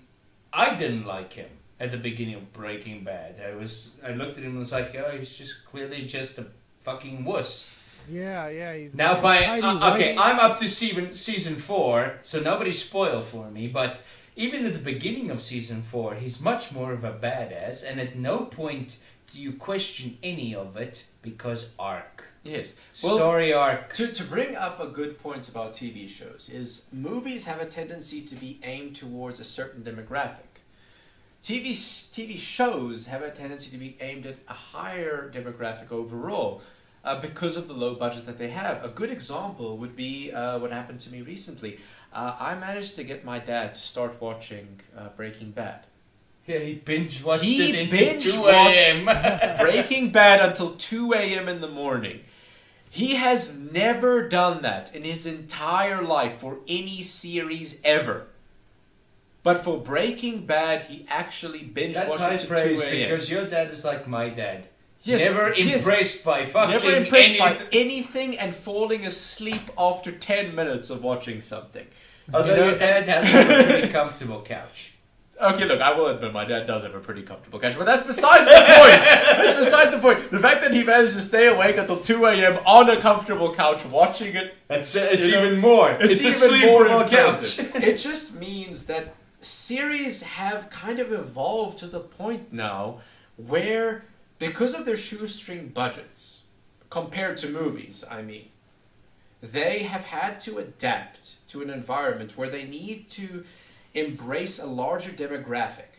I didn't like him at the beginning of Breaking Bad. I looked at him and was like, oh, he's just clearly just a fucking wuss. Yeah, he's Now he's by tiny okay, whiteys. I'm up to season 4, so nobody spoil for me. But even at the beginning of season 4, he's much more of a badass, and at no point do you question any of it because arc, Yes. Well, story arc. to bring up a good point about TV shows is movies have a tendency to be aimed towards a certain demographic. TV shows have a tendency to be aimed at a higher demographic overall because of the low budget that they have. A good example would be what happened to me recently. I managed to get my dad to start watching Breaking Bad. Yeah, he binge watched He it into binge 2 a.m. Breaking Bad until 2 a.m. in the morning. He has never done that in his entire life for any series ever. But for Breaking Bad, he actually binge That's watched high it to praise 2 a.m. because your dad is like my dad. Yes, Never yes. impressed by fucking Never impressed by anything. anything and falling asleep after 10 minutes of watching something. Although You know, your dad has a pretty comfortable couch. Okay, look, I will admit my dad does have a pretty comfortable couch, but that's besides the point. That's beside the point. The fact that he managed to stay awake until 2 a.m. on a comfortable couch watching it, It's You know, even more. It's a even more sleepable couch. impressive. It just means that series have kind of evolved to the point now where, because of their shoestring budgets, compared to movies, I mean, they have had to adapt to an environment where they need to embrace a larger demographic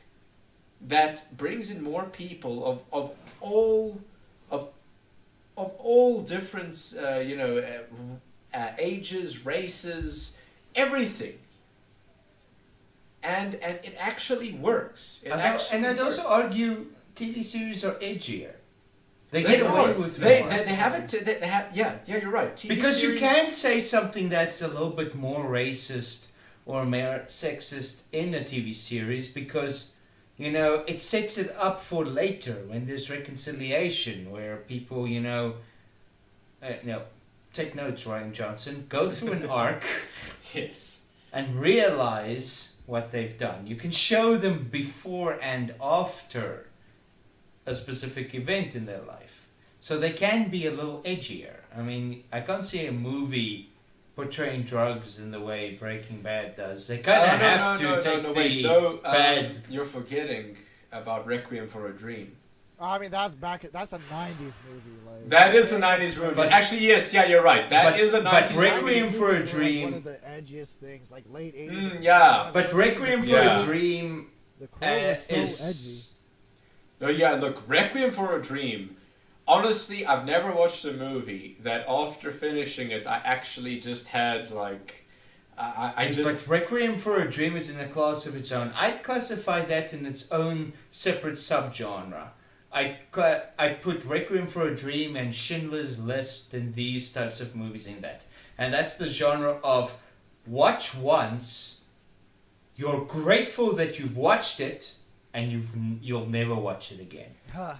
that brings in more people of all different ages, races, everything, and it actually works. And I'd also works. argue TV series are edgier. They They get away are. with They more. have it. They have you're right. TV Because you series- can say something that's a little bit more racist or more sexist in a TV series because, you know, it sets it up for later when there's reconciliation where people, take notes, Ryan Johnson, go through an arc Yes. and realize what they've done. You can show them before and after a specific event in their life. So they can be a little edgier. I mean, I can't see a movie portraying drugs in the way Breaking Bad does. They kind of have to take the wait, though, bad... you're forgetting about Requiem for a Dream. I mean, that's a '90s movie. Like That is a 90s movie. But- Actually, yes, yeah, you're right. That but- is a but 90s movie. Requiem for a Movies were, Dream- Like one of the edgiest things, like late '80s. and yeah. But 90s. Requiem for Yeah. a Dream The Crow was so is... Oh yeah, look, Requiem for a Dream. Honestly, I've never watched a movie that after finishing it, I actually just had like, I just But Requiem for a Dream is in a class of its own. I'd classify that in its own separate subgenre. I put Requiem for a Dream and Schindler's List and these types of movies in that. And that's the genre of watch once, you're grateful that you've watched it, and you'll never watch it again. Huh.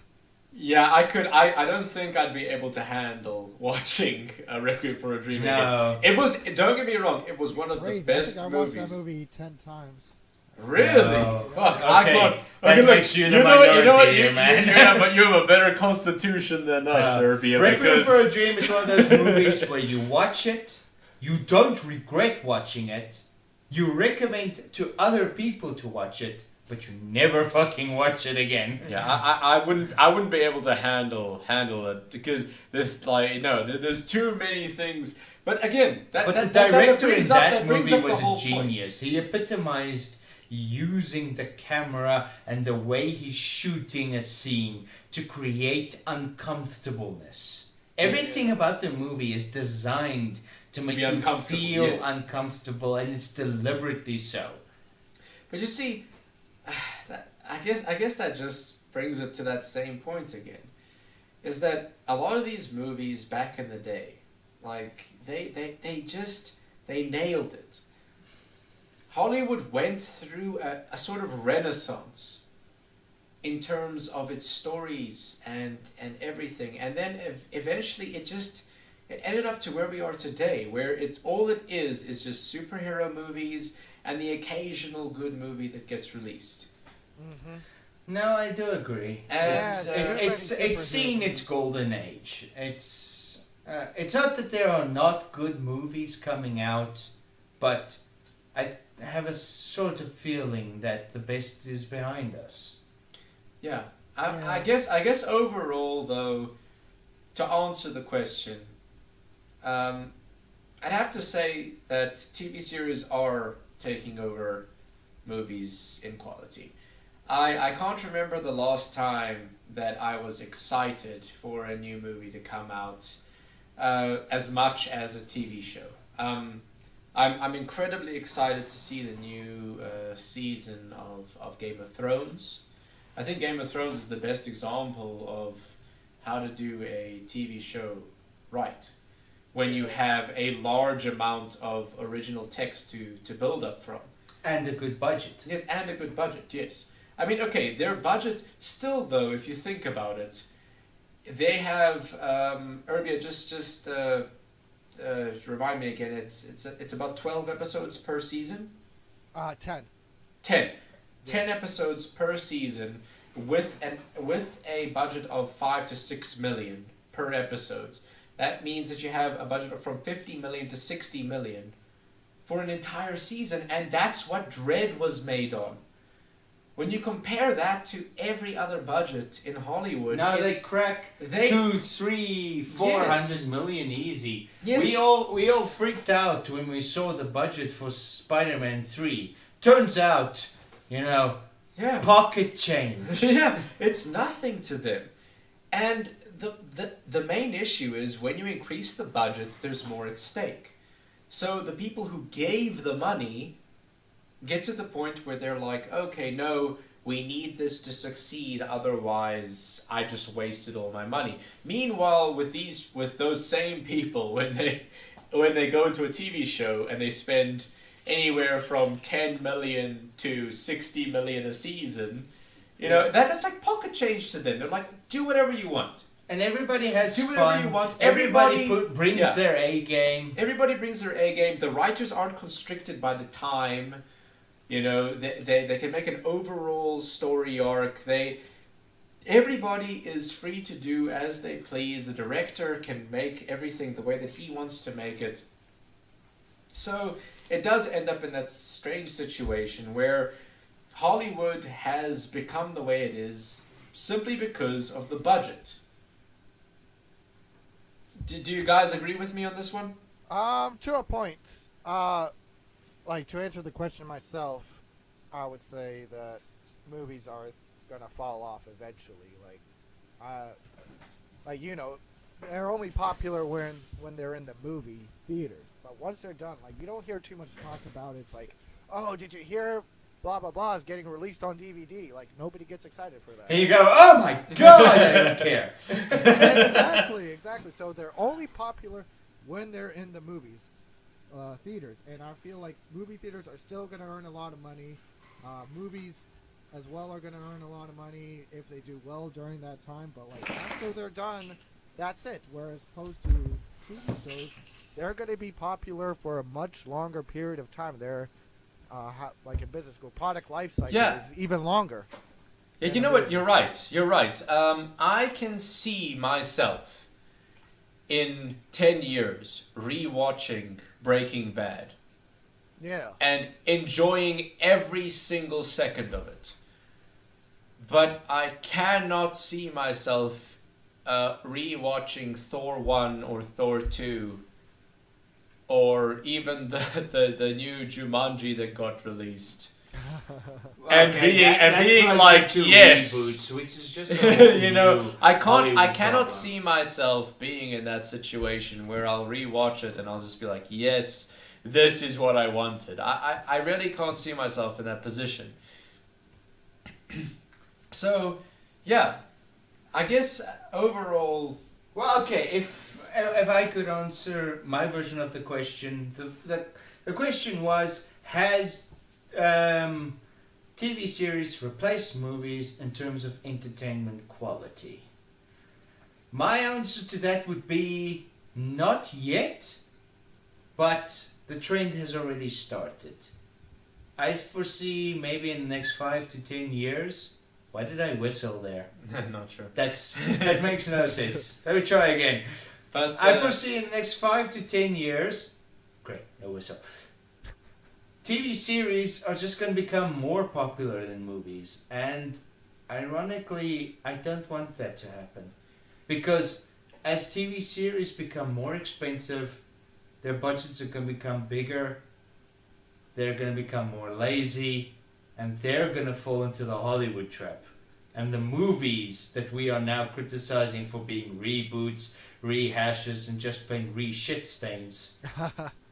yeah, I could. I don't think I'd be able to handle watching Requiem for a Dream again. No. It was. Don't get me wrong. It was one of Crazy. the I best think I watched movies. that movie 10 times. Really? No. Fuck! Okay. I can't. That Okay, look, makes you the know what, minority here, you, man. Yeah, but you have a better constitution than us, Serbia, Requiem because for a Dream is one of those movies where you watch it, you don't regret watching it, you recommend to other people to watch it, but you never fucking watch it again. yeah, I wouldn't be able to handle it because there's too many things. But again, But the that director in brings up- that brings movie up the was a whole point. genius. He epitomized using the camera and the way he's shooting a scene to create uncomfortableness. Everything about the movie is designed to make be you uncomfortable, feel yes. uncomfortable, and it's deliberately so. But you see, I guess that just brings it to that same point again. Is that a lot of these movies back in the day, like they nailed it. Hollywood went through a sort of renaissance in terms of its stories and everything, and then eventually it ended up to where we are today, where it's all it is just superhero movies and the occasional good movie that gets released. No, I do agree. And Yeah, It's seen its golden age. It's not that there are not good movies coming out, but I have a sort of feeling that the best is behind us. yeah, Yeah. I guess overall though, to answer the question, I'd have to say that TV series are taking over movies in quality. I can't remember the last time that I was excited for a new movie to come out as much as a TV show. I'm incredibly excited to see the new season of Game of Thrones. I think Game of Thrones is the best example of how to do a TV show right. When you have a large amount of original text to build up from. And a good budget. Yes, and a good budget, yes. I mean, okay, their budget, still though, if you think about it, they have, Urbia, just remind me again, it's about 12 episodes per season? 10. 10. 10 episodes per season with a budget of 5 to 6 million per episodes. That means that you have a budget of from 50 million to 60 million for an entire season, and that's what Dread was made on. When you compare that to every other budget in Hollywood, Now they crack they- 2, 3, 400 Yes. million easy. Yes. We all freaked out when we saw the budget for Spider-Man 3. Turns out, yeah, pocket change. yeah, it's nothing to them. And the main issue is when you increase the budget, there's more at stake. So the people who gave the money get to the point where they're like, okay, no, we need this to succeed, otherwise I just wasted all my money. Meanwhile, with those same people, when they go into a TV show and they spend anywhere from 10 million to 60 million a season, that's like pocket change to them. They're like, do whatever you want. And everybody has Do whatever fun. you want. Everybody Everybody- brings yeah. their A game. Everybody brings their A game. The writers aren't constricted by the time. They can make an overall story arc. Everybody is free to do as they please. The director can make everything the way that he wants to make it. So it does end up in that strange situation where Hollywood has become the way it is simply because of the budget. Do you guys agree with me on this one? To a point. Like, to answer the question myself, I would say that movies are gonna fall off eventually. They're only popular when they're in the movie theaters. But once they're done, you don't hear too much talk about it. It's like, oh, did you hear blah, blah, blah is getting released on DVD? Nobody gets excited for that. And you go, oh my god, I don't care. Exactly. So they're only popular when they're in the movies. Theaters, and I feel like movie theaters are still going to earn a lot of money. Movies as well are going to earn a lot of money if they do well during that time, but after they're done, that's it. Whereas opposed to TV shows, they're going to be popular for a much longer period of time. They're like in business school, product life cycle is even longer. Yeah, you know what? You're right. I can see myself in 10 years rewatching Breaking Bad Yeah. and enjoying every single second of it. But I cannot see myself rewatching Thor 1 or Thor 2 or even the new Jumanji that got released. And being that like, two yes. reboots, which is just a whole new I Hollywood cannot problem. see myself being in that situation where I'll rewatch it and I'll just be like, yes, this is what I wanted. I really can't see myself in that position. So, yeah, I guess overall, Well, okay, if I could answer my version of the question, the question was, has TV series replaced movies in terms of entertainment quality? My answer to that would be not yet, but the trend has already started. I foresee maybe in the next 5 to 10 years Why did I whistle there? Not sure. That makes no sense. Let me try again. But I foresee in the next 5 to 10 years. Great, no whistle. TV series are just going to become more popular than movies, and ironically, I don't want that to happen, because as TV series become more expensive, their budgets are going to become bigger. They're going to become more lazy, and they're going to fall into the Hollywood trap. And the movies that we are now criticizing for being reboots, rehashes, and just plain re-shit stains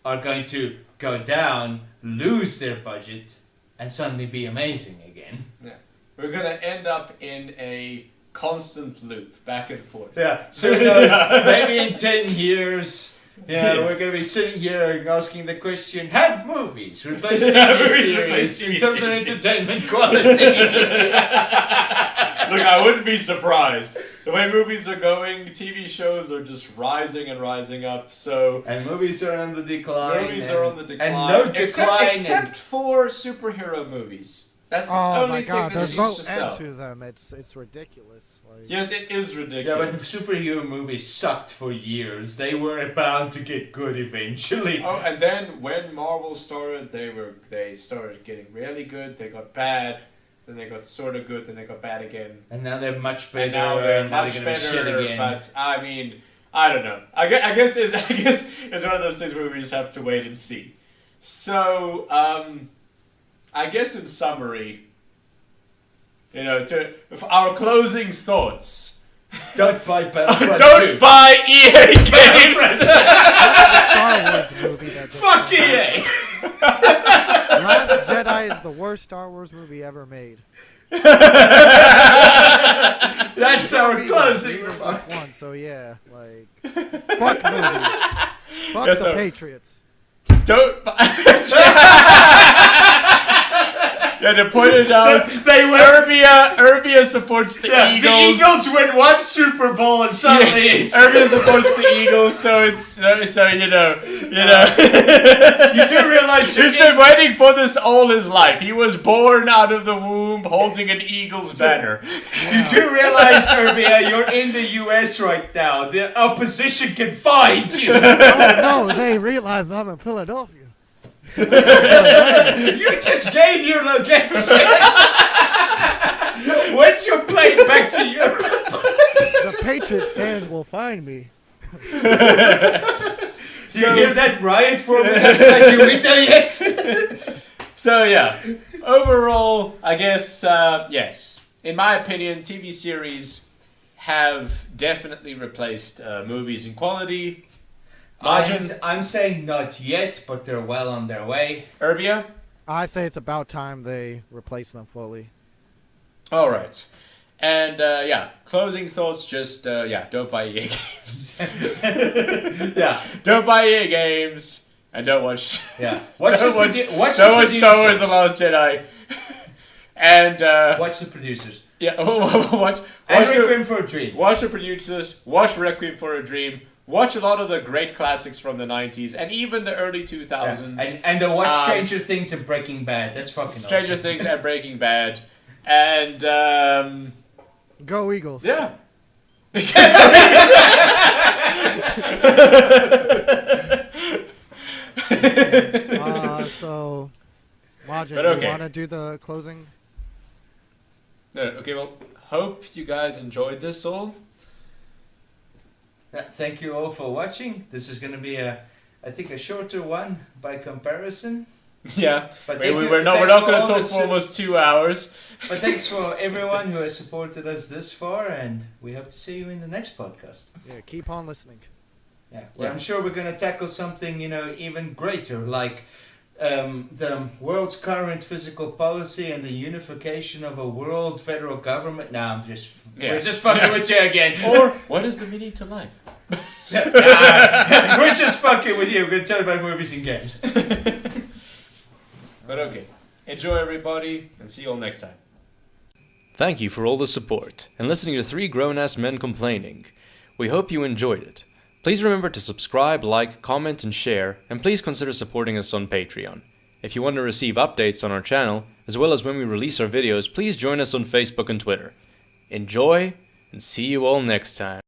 are going to go down, lose their budget, and suddenly be amazing again. yeah, we're gonna end up in a constant loop, back and forth. Yeah, so who knows, maybe in 10 years, Yes. we're going to be sitting here and asking the question, have movies replaced TV Replace series in TV terms of series. entertainment quality? Look, I wouldn't be surprised. The way movies are going, TV shows are just rising and rising up. So And movies are on the decline. movies are on the decline. And no decline. except for superhero movies. That's the Oh only my thing god, that there's seems no to sell. end to them. It's ridiculous. Like, Yes, it is Yeah, ridiculous. but superhero movies sucked for years. They were bound to get good eventually. Oh, and then when Marvel started, they started getting really good. They got bad, then they got sort of good, then they got bad again. And now they're much better. And now they're now much gonna be better. shit again. But I mean, I don't know. I guess it's one of those things where we just have to wait and see. So I guess in summary, for our closing thoughts. Don't buy Battlefront 2. Don't buy EA games. the Star Wars movie that just Fuck came out. EA! Last Jedi is the worst Star Wars movie ever made. That's our Beatles- closing Beatles remark. just won, so yeah, like, fuck movies. Fuck Yes, the sir. Patriots. Don't buy. Yeah, to point it out, They were. Urbia supports the Yeah, Eagles. the Eagles win one Super Bowl and suddenly Yes, it's. Urbia supports the Eagles, so you know. You do realize He's been waiting for this all his life. He was born out of the womb holding an Eagles banner. You do realize, Serbia, you're in the US right now. The opposition can find you. Oh no, they realize I'm in Philadelphia. You just gave your location. When's your plane back to Europe? The Patriots fans will find me. Do you hear that riot forming outside your window yet? So yeah, overall, I guess yes. In my opinion, TV series have definitely replaced movies in quality. Margin, I'm saying not yet, but they're well on their way. Urbia. I say it's about time they replace them fully. All right, and yeah, closing thoughts. Just don't buy EA games. Yeah, Don't buy EA games, and don't watch. yeah. Watch Don't the watch, produ- don't watch Star Wars: The Last Jedi. And Watch the producers. yeah, watch And the, Requiem for a Dream. watch the producers. Watch Requiem for a Dream. Watch a lot of the great classics from the 90s and even the early 2000s. Yeah. And watch Stranger Things and Breaking Bad. That's fucking Stranger awesome. Things and Breaking Bad. And Go Eagles. yeah. So, Majin, But okay. you want to do the closing? No, okay, well, hope you guys enjoyed this all. Yeah, thank you all for watching. This is going to be I think a shorter one by comparison. Yeah, But we're not thanks going to all talk the for almost 2 hours. But thanks for everyone who has supported us this far, and we hope to see you in the next podcast. Yeah, keep on listening. Yeah, where Yeah. I'm sure we're going to tackle something even greater, like the world's current physical policy and the unification of a world federal government. Nah, we're just fucking with you again. Or what is the meaning to life? We're just fucking with you. We're going to tell you about movies and games. But okay, enjoy everybody, and see you all next time. Thank you for all the support and listening to 3 grown-ass men complaining. We hope you enjoyed it. Please remember to subscribe, like, comment, and share, and please consider supporting us on Patreon. If you want to receive updates on our channel, as well as when we release our videos, please join us on Facebook and Twitter. Enjoy, and see you all next time.